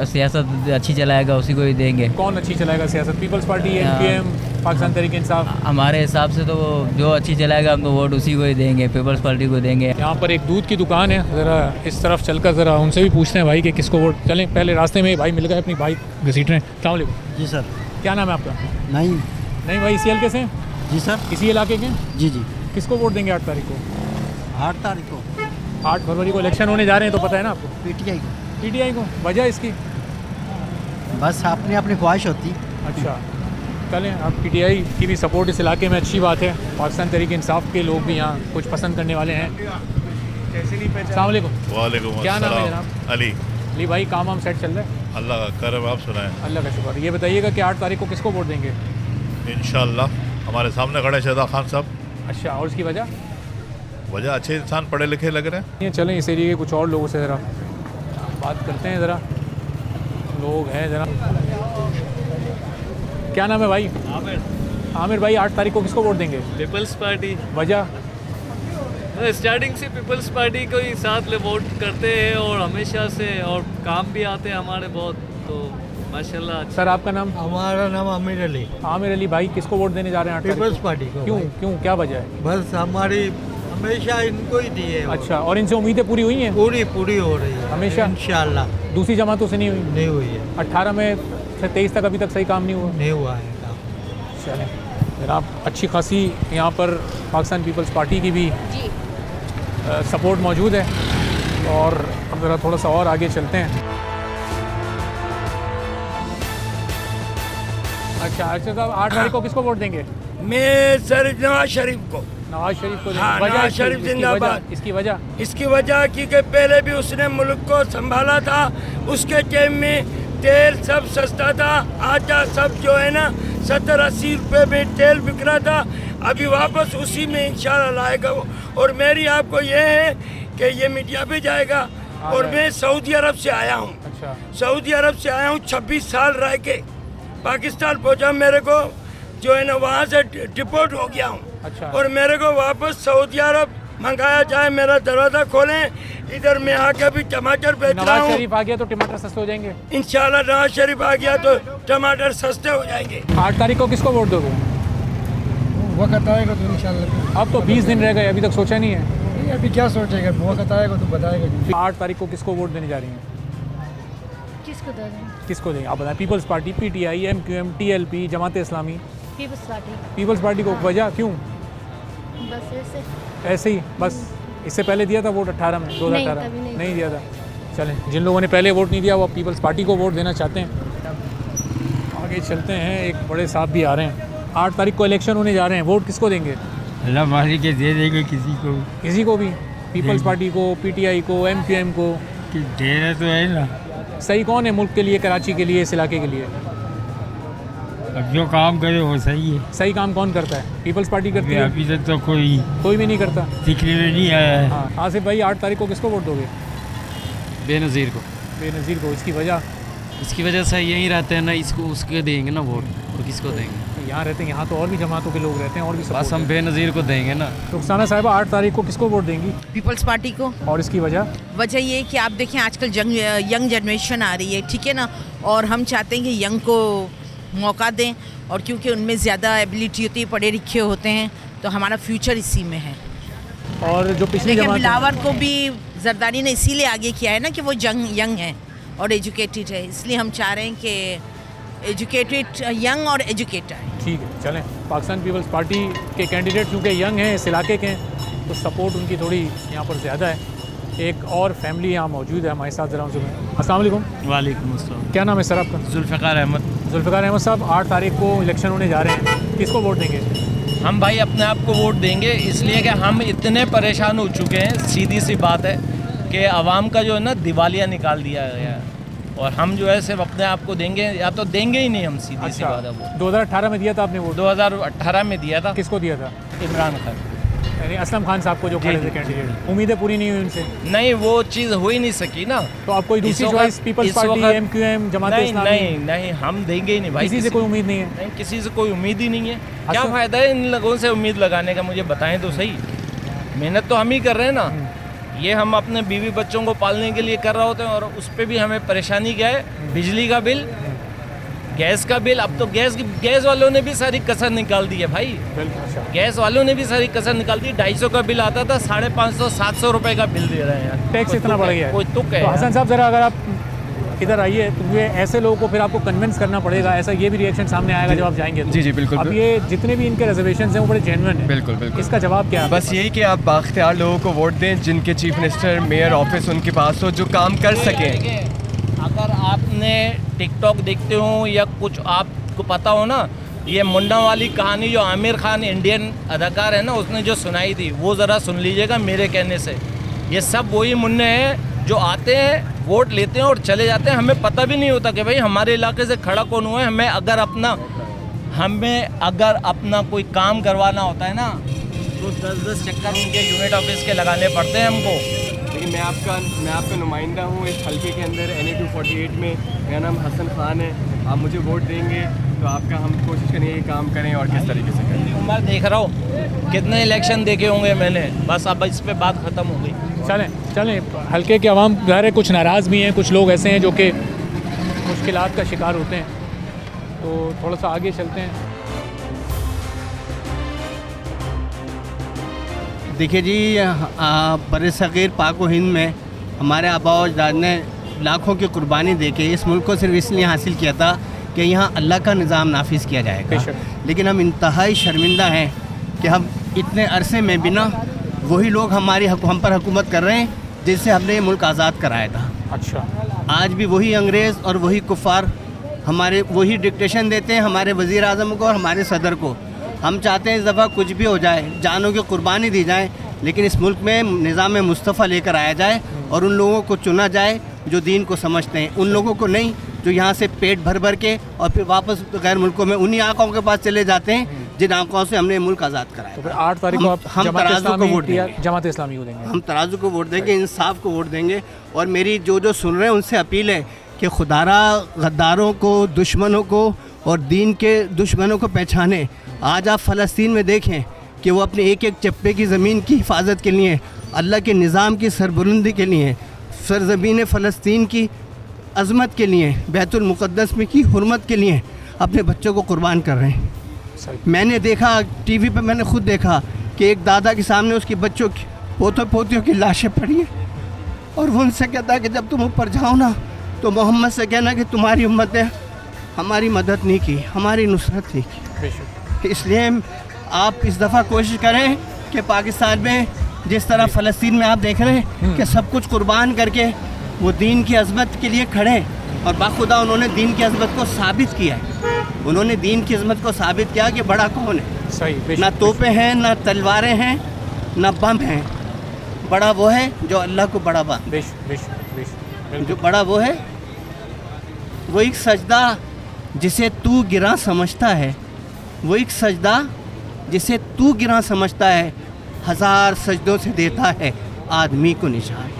सियासत अच्छी चलाएगा उसी को ही देंगे। कौन अच्छी चलाएगा सियासत? Peoples party, NPM, Pakistan Tehreek Insaf? हमारे हिसाब से तो जो अच्छी चलाएगा हम तो वोट उसी को ही देंगे, पीपल्स पार्टी को देंगे। यहाँ पर एक दूध की दुकान है, ज़रा इस तरफ चलकर ज़रा उनसे भी पूछते हैं भाई कि किसको वोट। चलें, पहले रास्ते में भाई मिल गए, अपनी बाइक घसीट रहे हैं। अस्सलाम वालेकुम। जी सर। क्या नाम है आपका? नहीं भाई, इसी हल्के से? जी सर। इसी इलाके के? जी जी। किसको वोट देंगे 8 तारीख को? 8 तारीख को? 8 फरवरी को इलेक्शन होने जा रहे हैं तो पता है ना आपको? PTI को। PTI को? वजह इसकी? बस अपनी अपनी ख्वाहिश होती। अच्छा, चलें, आप PTI की भी सपोर्ट इस इलाके में अच्छी बात है। पाकिस्तान तहरीक इंसाफ के लोग भी यहाँ कुछ पसंद करने वाले हैं। अस्सलाम वालेकुम। वालेकुम। क्या नाम है जनाब? अली भाई, काम वाम सेट चल रहा है? अल्लाह का करम, आप सुनाएं। अल्लाह का शुक्र। ये बताइएगा कि 8 तारीख को किसको वोट देंगे? इंशाअल्लाह हमारे सामने खड़े शहदा खान साहब। अच्छा, और उसकी वजह? अच्छे इंसान, पढ़े लिखे लग रहे हैं। ये चलें, इस एरिए के कुछ और लोगों से ज़रा बात करते हैं। ज़रा लोग हैं ज़रा। क्या नाम है भाई? आमिर भाई, 8 तारीख को किसको वोट देंगे? Peoples Party. वजह? स्टार्टिंग से पीपल्स पार्टी को ही साथ ले वोट करते हैं और हमेशा से, और काम भी आते हैं हमारे बहुत, तो माशाल्लाह। सर, आपका नाम? हमारा नाम आमिर अली। आमिर अली भाई, किसको वोट देने जा रहे हैं 8 तारीख को? पीपल्स पार्टी को। क्यों, क्या वजह है? बस हमारी हमेशा इनको ही दी है। अच्छा, और इनसे उम्मीदें पूरी हुई हैं? पूरी हो रही है हमेशा इंशाल्लाह। दूसरी जमातों से नहीं हुई है। 18 में से 23 तक अभी तक सही काम नहीं हुआ है काम। चलें जनाब, अच्छी खासी यहाँ पर पाकिस्तान पीपल्स पार्टी की भी सपोर्ट मौजूद है। और अब ज़रा थोड़ा सा और आगे चलते हैं। अच्छा साहब, 8 तारीख को किसको वोट देंगे? मैं सर नवाज शरीफ को। नवाज शरीफ को? हाँ, नवाज शरीफ जिंदाबाद। इसकी वजह? इसकी वजह क्योंकि पहले भी उसने मुल्क को संभाला था, उसके टाइम में तेल सब सस्ता था। आटा सब जो है ना 70-80 रुपये में तेल बिक रहा था, अभी वापस उसी में इंशाल्लाह लाएगा वो। और मेरी आपको ये है कि ये मीडिया पे जाएगा। और मैं सऊदी अरब से आया हूँ। अच्छा। सऊदी अरब से आया हूँ, 26 साल रह के पाकिस्तान पहुँचा। मेरे को जो है ना वहाँ से डिपोर्ट हो गया हूँ। अच्छा। और मेरे को वापस सऊदी अरब मंगाया जाए, मेरा दरवाज़ा खोलें, इधर मैं आके भी टमाटर बेच रहा हूँ। नवाज शरीफ आ गया तो टमाटर सस्ते हो जाएंगे इंशाल्लाह। नवाज शरीफ आ गया तो टमाटर सस्ते हो जाएंगे। 8 तारीख को किसको वोट दोगे? वक्त आएगा तो इंशाल्लाह। अब तो 20 दिन रह गए, अभी तक सोचा नहीं है? अभी क्या सोचेगा, वक्त आएगा तो बताएगा। 8 तारीख को किसको वोट देने जा रही हैं? किसको दे दें? किसको देंगे आप बताएं? Peoples Party, PTI, MQM, TLP, Jamaat Islami? Peoples Party. Peoples Party को वजह क्यों? बस ऐसे। ऐसे ही बस। इससे पहले दिया था वोट 18 में, 2018 नहीं, नहीं दिया था। चलें, जिन लोगों ने पहले वोट नहीं दिया वो पीपल्स पार्टी को वोट देना चाहते हैं। आगे चलते हैं, एक बड़े साहब भी आ रहे हैं। 8 तारीख को इलेक्शन होने जा रहे हैं, वोट किसको देंगे? अल्लाह मालिक के दे देंगे किसी को भी? पीपल्स पार्टी को, पीटीआई को, एमक्यूएम को? देना तो है ना। सही कौन है मुल्क के लिए, कराची के लिए, इस इलाके के लिए? अब जो काम करे वो सही है। सही काम कौन करता है? पीपल्स पार्टी करती है? अभी तक तो कोई भी नहीं करता, दिखने में नहीं आया है। हाँ, आसिफ भाई 8 तारीख को किसको वोट दोगे? बेनज़ीर को। बेनज़ीर को, इसकी वजह? इसकी वजह से यहीं रहते हैं ना, इसको उसके देंगे ना वोट, और किसको देंगे? यहाँ रहते हैं, यहाँ तो और भी जमातों के लोग रहते हैं और भी। बस हम बेनज़ीर को देंगे ना। रुखसाना साहिबा 8 तारीख को किसको वोट देंगी? पीपल्स पार्टी को। और इसकी वजह? वजह ये है कि आप देखें आजकल यंग जनरेशन आ रही है, ठीक है ना, और हम चाहते हैं कि यंग को मौका दें, और क्योंकि उनमें ज़्यादा एबिलिटी होती है, पढ़े लिखे होते हैं, तो हमारा फ्यूचर इसी में है। और जो पिछली जमात बिलावल को भी जरदारी ने इसीलिए आगे किया है ना कि वो यंग है और एजुकेटेड है, इसलिए हम चाह रहे हैं कि एजुकेटेड यंग और एजुकेटेड है। ठीक है, चलें। पाकिस्तान पीपल्स पार्टी के कैंडिडेट क्योंकि यंग हैं, इस इलाके के हैं, तो सपोर्ट उनकी थोड़ी यहाँ पर ज़्यादा है। एक और फैमिली यहाँ मौजूद है हमारे साथ, ज़रा उनसे। अस्सलाम वालेकुम। वालेकुम अस्सलाम। क्या नाम है सर आपका? जुल्फ़िकार अहमद। जुल्फ़िकार अहमद साहब, 8 तारीख को इलेक्शन होने जा रहे हैं, किसको वोट देंगे? हम भाई अपने आप को वोट देंगे, इसलिए कि हम इतने परेशान हो चुके हैं। सीधी सी बात है कि आवाम का जो है ना दिवालिया निकाल दिया गया है, और हम जो है सिर्फ अपने आप को देंगे, या तो देंगे ही नहीं हम, सीधी सी बात है। वो 2018 में दिया था आपने वोट? 2018 में दिया था। किसको दिया था? इमरान खान, यानी असलम खान साहब को, जो खड़े थे कैंडिडेट। उम्मीदें पूरी नहीं हुई उनसे? नहीं, वो चीज़ हो ही नहीं सकी ना। तो आप कोई दूसरी choice? Peoples party, MQM, Jamaat Islami? नहीं, हम देंगे ही नहीं भाई। किसी से कोई उम्मीद नहीं है? नहीं, किसी से कोई उम्मीद ही नहीं है। क्या फ़ायदा है इन लोगों से उम्मीद लगाने का? मुझे बताएं तो सही। मेहनत तो हम ही कर रहे हैं ना, ये हम अपने बीवी बच्चों को पालने के लिए कर रहे होते हैं, और उस पर भी हमें परेशानी क्या है? बिजली का बिल, गैस का बिल। अब तो गैस वालों ने भी सारी कसर निकाल दी है भाई। गैस वालों ने भी सारी कसर निकाल दी। 250 का बिल आता था, 550-700 रुपए का बिल दे रहे हैं यार। टैक्स इतना बढ़ गया है। कोई तुक है। तो हसन साहब ज़रा अगर आप इधर आइए, तो ये ऐसे लोगों को फिर आपको कन्विंस करना पड़ेगा, ऐसा ये भी रिएक्शन सामने आएगा जब आप जाएंगे। जी जी बिल्कुल। अब ये जितने भी इनके रिजर्वेशन हैं वो बड़े जेन्युइन हैं। बिल्कुल बिल्कुल। इसका जवाब क्या है? बस यही कि आप बाख्तियार लोगों को वोट दें, जिनके चीफ मिनिस्टर, मेयर ऑफिस उनके पास हो, जो काम कर सकें। अगर आपने टिकटॉक देखते हो या कुछ आपको पता हो ना, ये मुन्ना वाली कहानी जो आमिर खान इंडियन अदाकार है ना, उसने जो सुनाई थी, वो ज़रा सुन लीजिएगा मेरे कहने से। ये सब वही मुन्ने हैं जो आते हैं, वोट लेते हैं और चले जाते हैं। हमें पता भी नहीं होता कि भाई हमारे इलाके से खड़ा कौन हुआ है। हमें अगर अपना कोई काम करवाना होता है ना, तो 10-10 चक्कर उनके यूनिट ऑफिस के लगाने पड़ते हैं हमको। लेकिन मैं आपका नुमाइंदा हूँ इस हल्के के अंदर, NA-248 में। मेरा नाम हसन खान है। आप मुझे वोट देंगे तो आपका हम कोशिश करेंगे काम करें, और किस तरीके से करें। उम्र देख रहा हूँ, कितने इलेक्शन देखे होंगे मैंने, बस अब इस पे बात ख़त्म हो गई। चलें। हल्के के अवाम ज़ाहिर है कुछ नाराज़ भी हैं, कुछ लोग ऐसे हैं जो कि मुश्किलात का शिकार होते हैं, तो थोड़ा सा आगे चलते हैं। देखिए जी, बरसग़ीर पाक व हिंद में हमारे आबा व अजदाद ने लाखों की कुर्बानी देके इस मुल्क को सिर्फ इसलिए हासिल किया था कि यहाँ अल्लाह का निज़ाम नाफिज किया जाएगा। लेकिन हम इंतहाई शर्मिंदा हैं कि हम इतने अरसे में बिना वही लोग हम पर हुकूमत कर रहे हैं जिससे हमने ये मुल्क आज़ाद कराया था। अच्छा, आज भी वही अंग्रेज़ और वही कुफ़ार हमारे वही डिक्टेशन देते हैं हमारे वज़ीर आज़म को और हमारे सदर को। हम चाहते हैं इस दफ़ा कुछ भी हो जाए, जानों की कुर्बानी दी जाए, लेकिन इस मुल्क में निज़ाम मुस्तफ़ा लेकर आया जाए और उन लोगों को चुना जाए जो दीन को समझते हैं, उन लोगों को नहीं जो यहाँ से पेट भर भर के और फिर वापस गैर मुल्कों में उन्हीं आंखों के पास चले जाते हैं जिन आंखों से हमने मुल्क आज़ाद कराया। तो फिर 8 तारीख को हम तराजू को वोट देंगे, जमात इस्लामी को देंगे। हम तराजू को वोट देंगे, इंसाफ को वोट देंगे। और मेरी जो सुन रहे हैं उनसे अपील है कि खुदारा गद्दारों को, दुश्मनों को और दीन के दुश्मनों को पहचाने। आज आप फ़लस्तीन में देखें कि वो अपने एक एक चप्पे की ज़मीन की हिफाजत के लिए, अल्लाह के निज़ाम की सरबुलंदी के लिए, सरज़मीन फ़लस्तीन की अज़मत के लिए, बैतुल मुक़द्दस में की हुर्मत के लिए अपने बच्चों को कुर्बान कर रहे हैं। मैंने देखा टीवी पे, मैंने खुद देखा कि एक दादा के सामने उसकी बच्चों की, पोतों पोतियों की लाशें पड़ी हैं और वो उनसे कहता है कि जब तुम ऊपर जाओ ना तो मोहम्मद से कहना कि तुम्हारी उम्मत ने हमारी मदद नहीं की, हमारी नुसरत नहीं की। इसलिए आप इस दफ़ा कोशिश करें कि पाकिस्तान में जिस तरह फ़लस्तीन में आप देख रहे हैं कि सब कुछ कुर्बान करके वो दीन की अज़मत के लिए खड़े, और बाखुदा उन्होंने दीन की अज़मत को साबित किया है। उन्होंने दीन की अज़मत को साबित किया कि बड़ा कौन है। सही, ना तोपें हैं, ना तलवारें हैं, ना बम हैं। बड़ा वो है जो अल्लाह को बड़ा जो बड़ा वो है, वो एक सजदा जिसे तू गिरा समझता है, वो एक सजदा जिसे तू गिरा समझता है, हज़ार सजदों से देता है आदमी को निशान।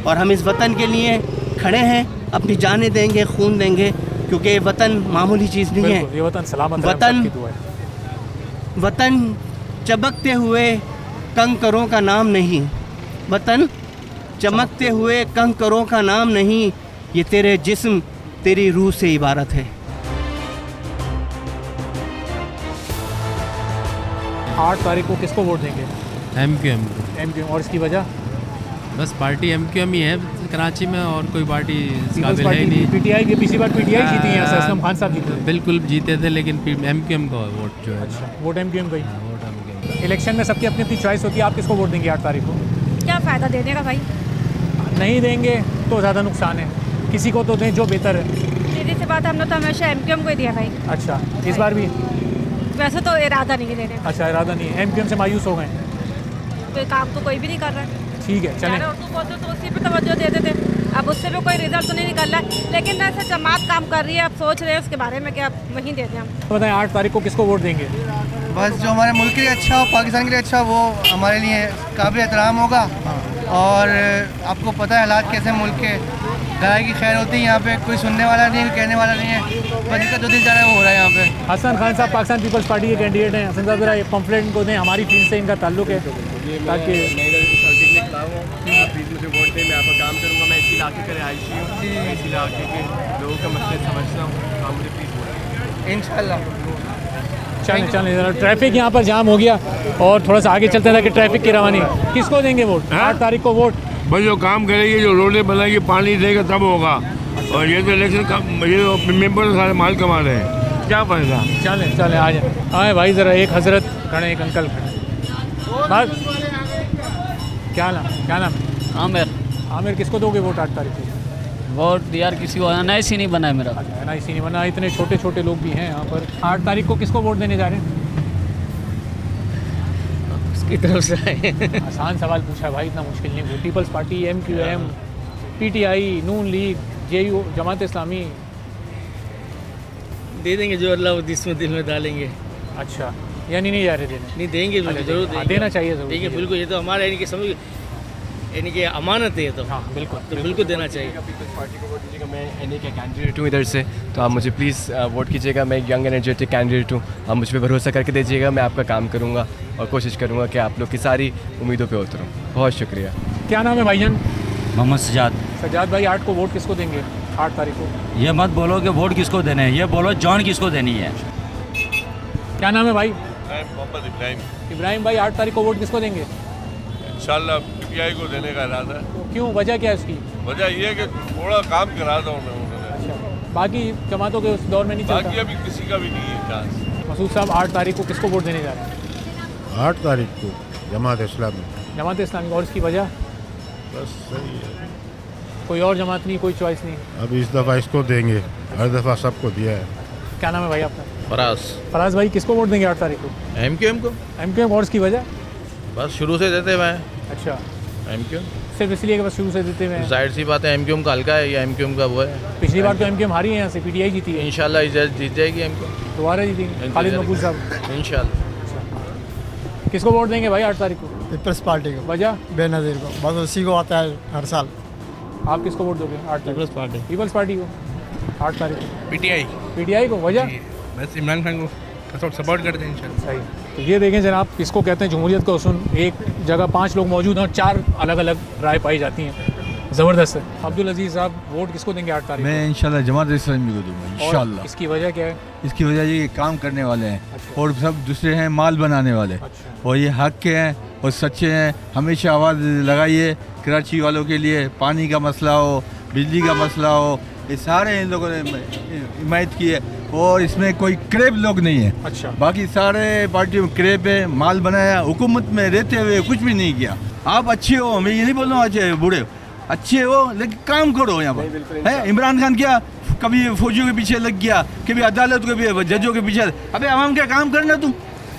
और हम इस वतन के लिए खड़े हैं, अपनी जानें देंगे, खून देंगे, क्योंकि ये वतन मामूली चीज़ नहीं है। ये वतन सलामत है, वतन सबकी दुआ है। वतन चमकते हुए कंकरों का नाम नहीं, वतन चमकते हुए कंकरों का नाम नहीं, ये तेरे जिस्म तेरी रूह से इबारत है। 8 तारीख को किसको वोट देंगे? MQM को। MQM, और इसकी वजह? बस पार्टी MQM ही है कराची में, और कोई पार्टी इस काबिल है ही नहीं। PTI की पिछली बार PTI जीती है, असलम खान साहब जीते। बिल्कुल जीते थे, लेकिन MQM का वोट जो है। अच्छा, वोट MQM का ही। इलेक्शन में सबकी अपनी अपनी चॉइस होती है, आप किसको वोट देंगे 8 तारीख को? क्या फ़ायदा देने का भाई? नहीं देंगे तो ज़्यादा नुकसान है, किसी को तो दें जो बेहतर है। सीधी सी बात, हमने तो हमेशा MQM को ही दिया भाई। अच्छा, इस बार भी? वैसे तो इरादा नहीं है देने का। अच्छा, इरादा नहीं है। MQM से मायूस हो गए? कोई काम तो कोई भी नहीं कर रहा है। ठीक है, चलें। उर्दू बोलते तो उसी पे तवज्जो देते थे, अब उससे भी कोई रिजल्ट तो नहीं निकल रहा है। लेकिन ऐसे जमात काम कर रही है, अब सोच रहे हैं उसके बारे में कि अब वहीं देते हम। बताएं 8 तारीख को किसको वोट देंगे? बस जो हमारे मुल्क के लिए अच्छा हो, पाकिस्तान के लिए अच्छा, वो हमारे लिए काबिल एहतराम होगा। और आपको पता है हालात कैसे हैं मुल्क के, गाय की खैर होती है यहाँ पे, कोई सुनने वाला नहीं है, कोई कहने वाला नहीं है, बस जिसका जो दिल जा रहा है वो हो रहा है यहाँ पे। हसन खान साहब पाकिस्तान पीपल्स पार्टी के कैंडिडेट हैं। हसन साहब ज़रा ये पम्फलेट को दें, हमारी फील्ड से इनका ताल्लुक है, ताकि प्लीज़ मुझे वोट दें, मैं आपका काम करूँगा। मैं इसी इलाके का रहायशी हूँ, मैं इसी इलाके के लोगों का मसले समझता हूँ, तो आप मुझे प्लीज़ वोट दें इंशाल्लाह। चलें ज़रा, ट्रैफिक यहाँ पर जाम हो गया, और थोड़ा सा आगे चलते हैं ताकि ट्रैफिक की रवानी। किसको देंगे वोट 8 तारीख को? वोट बस जो काम करेगी, जो रोडें बनाएगी, पानी देगा, तब होगा। और ये तो इलेक्शन का ये मेंबर सारे माल कमा रहे हैं, क्या फ़ायदा। चलें आ जाए। आए भाई, ज़रा एक हज़रत खड़े, एक अंकल खड़े। क्या नाम? आमिर, किसको दोगे वोट 8 तारीख को? वोट यार किसी को NIC नहीं बना है मेरा। NIC नहीं बना, इतने छोटे छोटे लोग भी हैं यहाँ पर। 8 तारीख को किसको वोट देने जा रहे हैं? उसकी तरफ से आसान सवाल पूछा है भाई, इतना मुश्किल नहीं। पीपल्स पार्टी, MQM, PTI, नून लीग, JU, जमात इस्लामी। दे देंगे जो अल्लाह जिसमें दिल में डालेंगे। अच्छा, यानी नहीं जा रहे देने? नहीं देंगे, जरूर देंगे। देना चाहिए ज़रूर। देंगे बिल्कुल, ये तो हमारा यानी कि समझ, यानी कि अमानत है ये तो। हाँ बिल्कुल, तो बिल्कुल देना चाहिए। पीपल्स पार्टी को वोट दीजिएगा। मैं NA का कैंडिडेट हूँ इधर से, तो आप मुझे प्लीज़ वोट कीजिएगा। मैं एक यंग एनर्जेटिक कैंडिडेट हूँ, आप मुझ पर भरोसा करके दीजिएगा। मैं आपका काम करूँगा और कोशिश करूँगा कि आप लोग की सारी उम्मीदों पर उतरूँ। बहुत शुक्रिया। क्या नाम है भाईजान? मोहम्मद सजाद भाई, 8 को वोट किसको देंगे? 8 तारीख को ये मत बोलो कि वोट किसको देने हैं, ये बोलो जॉन किसको देनी है। क्या नाम है भाई? मोहम्मद इब्राहिम भाई, 8 तारीख को वोट किसको देंगे? इंशाल्लाह PTI को देने का इरादा है। तो क्यों, वजह क्या है उसकी? वजह ये है कि थोड़ा काम करा था उन्होंने। अच्छा, बाकी जमातों के उस दौर में नहीं चलता? बाकी अभी किसी का भी नहीं है चांस। मसूद साहब, 8 तारीख को किसको वोट देने जा रहे हैं? 8 तारीख को जमात इस्लामी। जमात इस्लामी, और इसकी वजह? बस सही है, कोई और जमात नहीं, कोई चॉइस नहीं? अब इस दफ़ा इसको देंगे, हर दफ़ा सबको दिया है। क्या नाम है भाई आपका? फराज भाई, किसको वोट देंगे 8 तारीख को? MQM को। MQM, और इसकी वजह? बस शुरू से देते हुए। अच्छा, MQM सिर्फ इसलिए कि बस शुरू से देते हुए? जाहिर सी बात है, MQM का हल्का है या MQM का वो है। पिछली बार तो MQM हारी है, यहाँ से PTI जीती है। इंशाल्लाह जीत जाएगी MQM, दोबारा जीतेंगे। खालिद मकबूल साहब इंशाल्लाह। किसको वोट देंगे भाई 8 तारीख को? पीपल्स पार्टी को। वजह? बेनज़ीर को, बस उसी को आता है हर साल। आप किसको वोट दोगे 8 तारीख? पीपल्स पार्टी को 8 तारीख को। PTI को, वजह? बस इमरान खान को सपोर्ट करते हैं इंशाल्लाह। सही। तो ये देखें जनाब, इसको कहते हैं जमहूरियत का उसूल। एक जगह 5 लोग मौजूद हैं और 4 अलग अलग राय पाई जाती हैं। ज़बरदस्त है। अब्दुल अजीज़ साहब, वोट किसको देंगे 8 तारीख? मैं इंशाल्लाह जमात इस्लामी को दूंगा इंशाल्लाह। इसकी वजह क्या है? इसकी वजह ये काम करने वाले हैं। अच्छा। और सब दूसरे हैं माल बनाने वाले। अच्छा। और ये हक के हैं और सच्चे हैं। हमेशा आवाज़ लगाइए कराची वालों के लिए, पानी का मसला हो, बिजली का मसला हो, ये सारे इन लोगों ने हिमायत की है और इसमें कोई क्रेब लोग नहीं है। अच्छा। बाकी सारे पार्टियों में क्रेब है, माल बनाया, हुकूमत में रहते हुए कुछ भी नहीं किया। आप अच्छे हो, मैं ये नहीं बोल रहा हूँ अच्छे बूढ़े हो, अच्छे हो लेकिन काम करो यहाँ पर है। इमरान खान क्या कभी फौजियों के पीछे लग गया, कभी अदालत के भी जजों के पीछे। अबे आवाम क्या काम करना तुम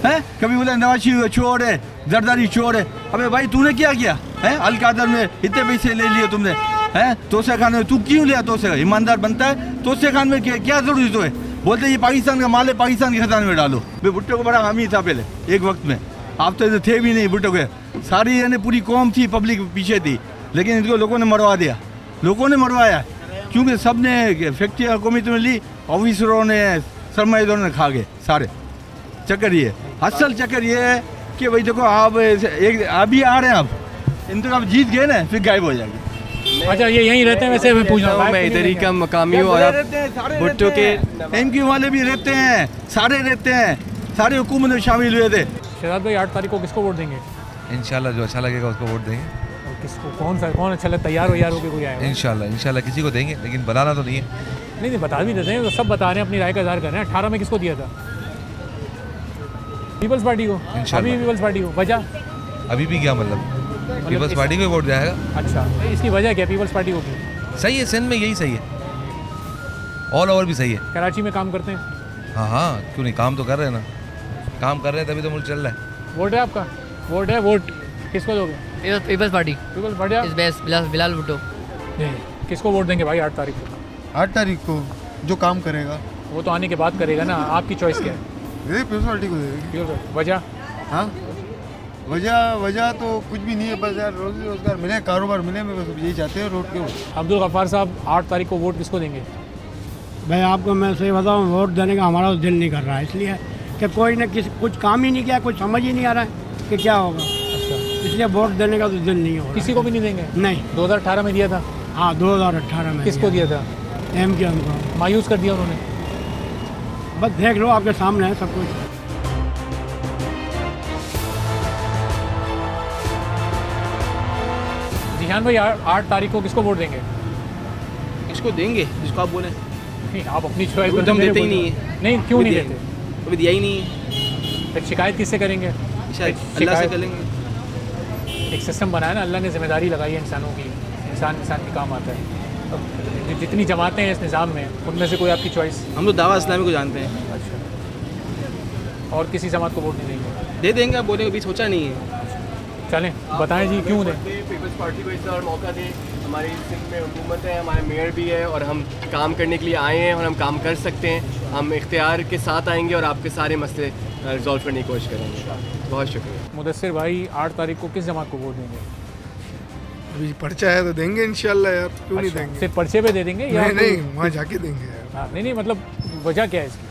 है? कभी बोला नवाज शरीफ चोर है, जरदारी चोर है। अबे भाई तूने क्या किया है? अल कादर में इतने पैसे ले लिए तुमने है, तोसे खान में तू क्यों लिया? तोसे ईमानदार बनता है, तोसे खान में क्या जरूरत है? बोलते ये पाकिस्तान का माल है, पाकिस्तान के खजाने में डालो। भाई भुट्टो को बड़ा हामी था पहले एक वक्त में, आप तो थे भी नहीं भुट्टो के। सारी यानी पूरी कौम थी, पब्लिक पीछे थी, लेकिन इनको लोगों ने मरवा दिया। लोगों ने मरवाया क्योंकि सब ने फैक्ट्री हुकूमत में ली, ऑफिसरों ने सरमाएदारों ने खा गए सारे। चक्कर ये असल चक्कर ये है कि भाई देखो आप एक अभी आ रहे हैं, आप इनको आप जीत गए ना फिर गायब हो जाएगी। अच्छा ये यहीं रहते हैं? वैसे मैं पूछ रहा हूँ, मैं इधर ही का मकामी हूँ और आप भुट्टो के एमक्यू वाले भी रहते हैं, सारे रहते हैं, सारे हुकूमत में शामिल हुए थे। शहजाद भाई 8 तारीख को किसको वोट देंगे? इंशाल्लाह जो अच्छा लगेगा उसको वोट देंगे। और किसको कौन अच्छा लगे? तैयार हो यार हो के कोई आएगा? इंशाल्लाह किसी को देंगे, लेकिन बनाना तो नहीं है। नहीं बता भी देते हैं, तो सब बता रहे हैं, अपनी राय का इज़हार कर रहे हैं। 18 में किसको दिया था? पीपल्स पार्टी को। अभी पीपल्स पार्टी को वजह अभी भी क्या मतलब पीपल्स पार्टी को वोट जाएगा। अच्छा इसकी वजह क्या पीपल्स पार्टी को की? सही है, सिंध में यही सही है, ऑल ओवर भी सही है। कराची में काम करते हैं? हाँ क्यों नहीं, काम तो कर रहे हैं ना, काम कर रहे हैं तभी तो मुल्क चल रहा है। वोट है आपका? वोट है, वोट किसको दोगे? Peoples Party. Peoples Party Bilal Bhutto. किसको वोट देंगे भाई 8 तारीख को? 8 तारीख को जो काम करेगा वो तो आने के बाद करेगा ना, आपकी चॉइस क्या है? पीपल्स पार्टी को देगी। वजह? हाँ वजह तो कुछ भी नहीं है, बस यार रोजगार मिले, कारोबार मिले, मैं बस यही चाहते हैं रोड के। अब्दुल गफ्फार साहब 8 तारीख को वोट किसको देंगे? भाई आपको मैं सही बताऊँ, वोट देने का हमारा दिल नहीं कर रहा है, इसलिए कि कोई ने कुछ काम ही नहीं किया, कुछ समझ ही नहीं आ रहा है कि क्या होगा। अच्छा इसलिए वोट देने का तो दिल नहीं हो रहा। किसी को भी नहीं देंगे? नहीं। 2018 में दिया था? हाँ 2018 में। किसको दिया था? MQ को। मायूस कर दिया उन्होंने? बस देख लो, आपके सामने है सब कुछ। जिहान भाई 8 तारीख को किसको वोट देंगे? किसको देंगे जिसको आप बोले? नहीं आप अपनी चॉइस हम देते ही नहीं है। नहीं क्यों नहीं देते? कभी दिया ही नहीं है। फिर शिकायत किससे करेंगे? अल्लाह से करेंगे। एक सिस्टम बनाया ना, अल्लाह ने जिम्मेदारी लगाई है इंसानों की, इंसान के काम आता है। तो जितनी जमातें हैं इस निज़ाम में, उनमें से कोई आपकी चॉइस? हम लोग दावा इस्लामी को जानते हैं। अच्छा और किसी जमात को वोट नहीं देंगे? दे देंगे, आप बोले, अभी सोचा नहीं है। चलें बताएं जी क्यों दें? पीपल्स पार्टी को इस बार मौका दें, हमारी सिंध में हुकूमत है, हमारे मेयर भी है और हम काम करने के लिए आए हैं और हम काम कर सकते हैं। हम इख्तियार के साथ आएंगे और आपके सारे मसले रिजॉल्व करने की कोशिश करेंगे। बहुत शुक्रिया। मुदस्सिर भाई 8 तारीख को किस जमात को वोट देंगे? अभी पर्चा है तो देंगे इंशाल्लाह यार, क्यों नहीं देंगे? सिर्फ पर्चे पे दे देंगे या नहीं वहाँ जाके देंगे यार। नहीं मतलब वजह क्या है इसकी?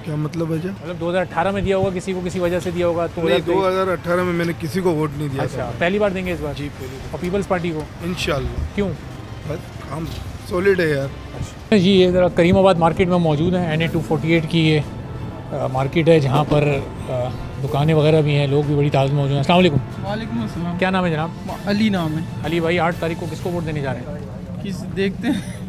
क्या मतलब वजह? मतलब 2018 में दिया होगा किसी को, किसी वजह से दिया होगा तो? 2018 में मैंने किसी को वोट नहीं दिया। अच्छा पहली बार देंगे इस बार? जी पहली बार। और पीपल्स पार्टी को? इंशाल्लाह। क्यों? बस हम सॉलिड है यार। अच्छा जी ये ज़रा करीमाबाद मार्केट में मौजूद है। NA 248 की ये मार्केट है जहाँ पर दुकानें वगैरह भी हैं, लोग भी बड़ी तादाद में मौजूद हैं। अस्सलाम वालेकुम। वालेकुम अस्सलाम। क्या नाम है जनाब? अली नाम है। अली भाई 8 तारीख को किसको वोट देने जा रहे हैं? किस देखते हैं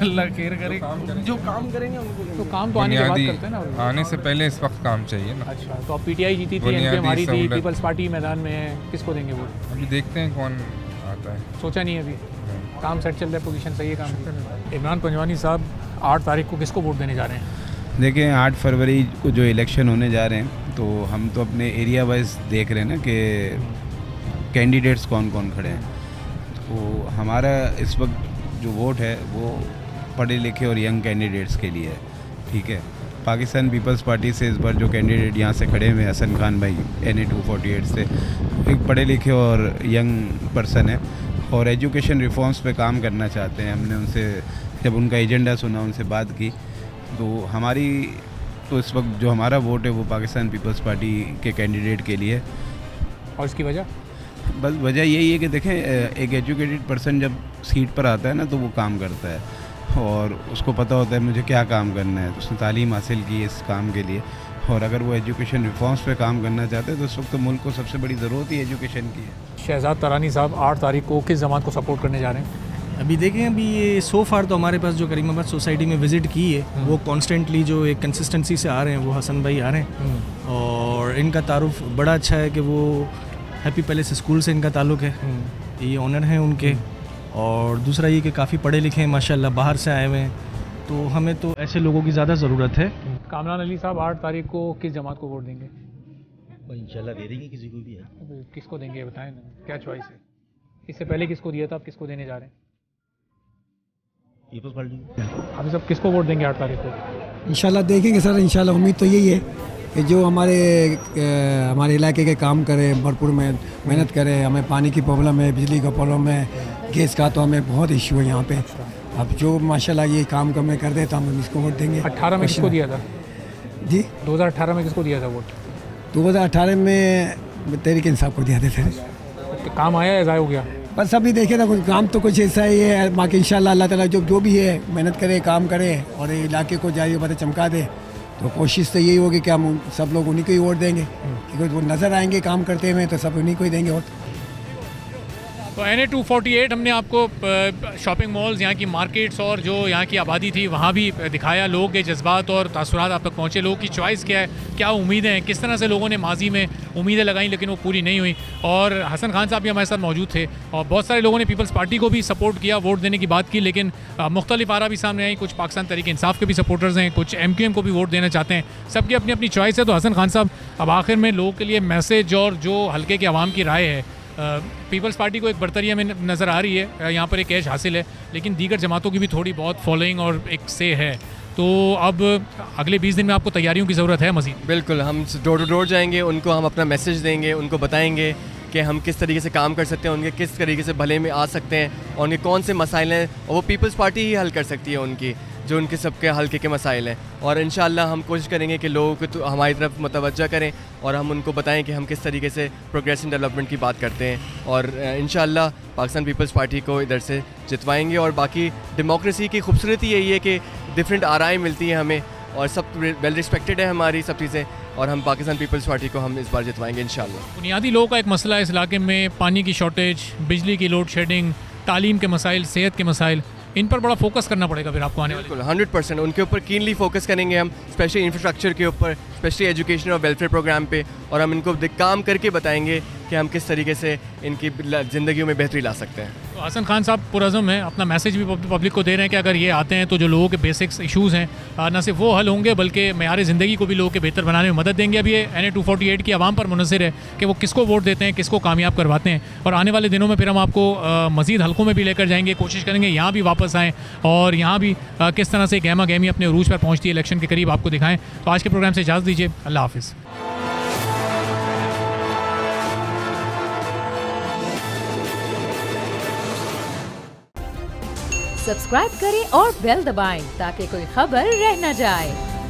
अल्लाह खैर करे, जो काम करेंगे उनको। तो काम तो आने के बाद करते हैं ना, आने से पहले इस वक्त काम चाहिए ना। अच्छा तो अब PTI जीती थी, NP हमारी थी, पीपल्स पार्टी मैदान में है, किसको देंगे वोट? अभी देखते हैं कौन आता है, सोचा नहीं अभी। काम सेट चल रहा है, पोजीशन सही है काम। इमरान पंजवानी साहब 8 तारीख को किसको वोट देने जा रहे हैं? देखें 8 फरवरी को जो इलेक्शन होने जा रहे हैं तो हम तो अपने एरिया वाइज देख रहे हैं ना कि कैंडिडेट्स कौन कौन खड़े हैं। तो हमारा इस वक्त जो वोट है वो पढ़े लिखे और यंग कैंडिडेट्स के लिए है, ठीक है। पाकिस्तान पीपल्स पार्टी से इस बार जो कैंडिडेट यहाँ से खड़े हुए हसन खान भाई NA 248 से, एक पढ़े लिखे और यंग पर्सन है और एजुकेशन रिफॉर्म्स पे काम करना चाहते हैं। हमने उनसे जब उनका एजेंडा सुना, उनसे बात की, तो हमारी तो इस वक्त जो हमारा वोट है वो पाकिस्तान पीपल्स पार्टी के कैंडिडेट के लिए। और इसकी वजह? बस वजह यही है कि देखें एक एजुकेटेड पर्सन जब सीट पर आता है ना तो वो काम करता है और उसको पता होता है मुझे क्या काम करना है, तो उसने तालीम हासिल की है इस काम के लिए। और अगर वो एजुकेशन रिफॉर्म्स पे काम करना चाहते हैं तो इस वक्त तो मुल्क को सबसे बड़ी ज़रूरत ही एजुकेशन की है। शहजाद तरानी साहब 8 तारीख को किस जमात को सपोर्ट करने जा रहे हैं? अभी देखें, अभी ये सो फार तो हमारे पास जो करीमाबाद सोसाइटी में विज़िट की है वो कॉन्स्टेंटली जो एक कंसिस्टेंसी से आ रहे हैं वो हसन भाई आ रहे हैं और इनका तारुफ बड़ा अच्छा है कि वो हैप्पी पैलेस स्कूल से इनका ताल्लुक़ है, ये ऑनर हैं उनके। और दूसरा ये कि काफ़ी पढ़े लिखे हैं माशाल्लाह, बाहर से आए हुए हैं, तो हमें तो ऐसे लोगों की ज़्यादा ज़रूरत है। कामरान अली साहब 8 तारीख को किस जमात को वोट देंगे? इंशाल्लाह दे देंगे किसी को भी है। किसको देंगे बताएं ना, क्या चॉइस है? इससे पहले किसको दिया था, आप किसको देने जा रहे हैं? Peoples Party. अभी सब किसको वोट देंगे 8 तारीख को? इंशाल्लाह देखेंगे सर, इंशाल्लाह उम्मीद तो यही है कि जो हमारे इलाके के काम करे, भरपूर मेहनत करे। हमें पानी की प्रॉब्लम है, बिजली का प्रॉब्लम है, गैस का तो हमें बहुत इशू है यहाँ पे। अब जो माशाल्लाह ये काम में कर दे तो हम इसको वोट देंगे। 18 में किसको दिया था जी? 2018 में किसको दिया था वोट? 2018 में तहरीक इंसाफ को दिया था सर। तो काम आया या ज़ाया हो गया? बस अभी देखे था, कुछ काम तो कुछ ऐसा ही है, बाकी इंशाल्लाह अल्लाह ताला जो भी है मेहनत करे, काम करे और इलाके को जाए पता चमका दे। तो कोशिश तो यही होगी कि हम सब लोग उन्हीं को ही वोट देंगे, क्योंकि वो नज़र आएंगे काम करते हुए, तो सब उन्हीं को ही देंगे वोट। तो NA 248 हमने आपको शॉपिंग मॉल्स, यहाँ की मार्केट्स और जो यहाँ की आबादी थी वहाँ भी दिखाया, लोगों के जज्बात और तासुरात आप तक पहुँचे, लोगों की चॉइस क्या है, क्या उम्मीदें हैं, किस तरह से लोगों ने माजी में उम्मीदें लगाई लेकिन वो पूरी नहीं हुई। और हसन खान साहब भी हमारे साथ मौजूद थे और बहुत सारे लोगों ने पीपल्स पार्टी को भी सपोर्ट किया, वोट देने की बात की, लेकिन मुख्तलिफ आरा भी सामने आई। कुछ पाकिस्तान तहरीक इंसाफ के भी सपोर्टर्स हैं, कुछ MQM को भी वोट देना चाहते हैं, सबकी अपनी अपनी चॉइस है। तो हसन खान साहब, अब आखिर में लोगों के लिए मैसेज और जो हल्के के अवाम की राय है, पीपल्स पार्टी को एक बरतरिया में नज़र आ रही है, यहाँ पर एक ऐश हासिल है, लेकिन दीगर जमातों की भी थोड़ी बहुत फॉलोइंग और एक से है। तो अब अगले 20 दिन में आपको तैयारियों की ज़रूरत है मज़ीद? बिल्कुल, हम डोर टू डोर जाएंगे, उनको हम अपना मैसेज देंगे, उनको बताएंगे कि हम किस तरीके से काम कर सकते हैं, उनके किस तरीके से भले में आ सकते हैं और उनके कौन से मसाइल हैं, और वो पीपल्स पार्टी ही हल कर सकती है उनकी, जो उनके सबके हल्के के मसाइल हैं। और इंशाल्लाह हम कोशिश करेंगे कि लोगों को तो हमारी तरफ मुतवज्जा करें और हम उनको बताएं कि हम किस तरीके से प्रोग्रेसिव डेवलपमेंट की बात करते हैं, और इंशाल्लाह पाकिस्तान पीपल्स पार्टी को इधर से जितवाएंगे। और बाकी डेमोक्रेसी की खूबसूरती यही है कि डिफरेंट आराएँ मिलती हैं हमें और सब वेल रिस्पेक्टेड है हमारी सब चीज़ें, और हम पाकिस्तान पीपल्स पार्टी को हम इस बार जितवाएंगे इंशाल्लाह। बुनियादी लोगों का एक मसला है इस इलाके में, पानी की शॉर्टेज, बिजली की लोड शेडिंग, तालीम के मसाइल, सेहत के मसाइल, इन पर बड़ा फोकस करना पड़ेगा फिर आपको आने वाले। बिल्कुल 100% उनके ऊपर कीनली फोकस करेंगे हम, स्पेशली इंफ्रास्ट्रक्चर के ऊपर, स्पेशली एजुकेशन और वेलफेयर प्रोग्राम पे, और हम इनको काम करके बताएंगे कि हम किस तरीके से इनकी ज़िंदगियों में बेहतरी ला सकते हैं। तो हसन खान साहब पुरज़म हैं, अपना मैसेज भी पब्लिक को दे रहे हैं कि अगर ये आते हैं तो जो लोगों के बेसिक्स इशूज़ हैं न सिर्फ वो हल होंगे बल्कि मेयार ज़िंदगी को भी लोगों के बेहतर बनाने में मदद देंगे। अब ये NA 248 की आवाम पर मुनहसर है कि वो किसको वोट देते हैं, किसको कामयाब करवाते हैं, और आने वाले दिनों में फिर हम आपको मज़ीद हलकों में भी लेकर जाएंगे, कोशिश करेंगे यहाँ भी वापस आएँ और यहाँ भी किस तरह से गहमा गहमी अपने उरूज पर पहुँचती है इलेक्शन के करीब आपको दिखाएँ। तो आज के प्रोग्राम से इजाज़त दीजिए, अल्लाह हाफ़िज़। सब्सक्राइब करें और बेल दबाएं ताकि कोई खबर रह न जाए।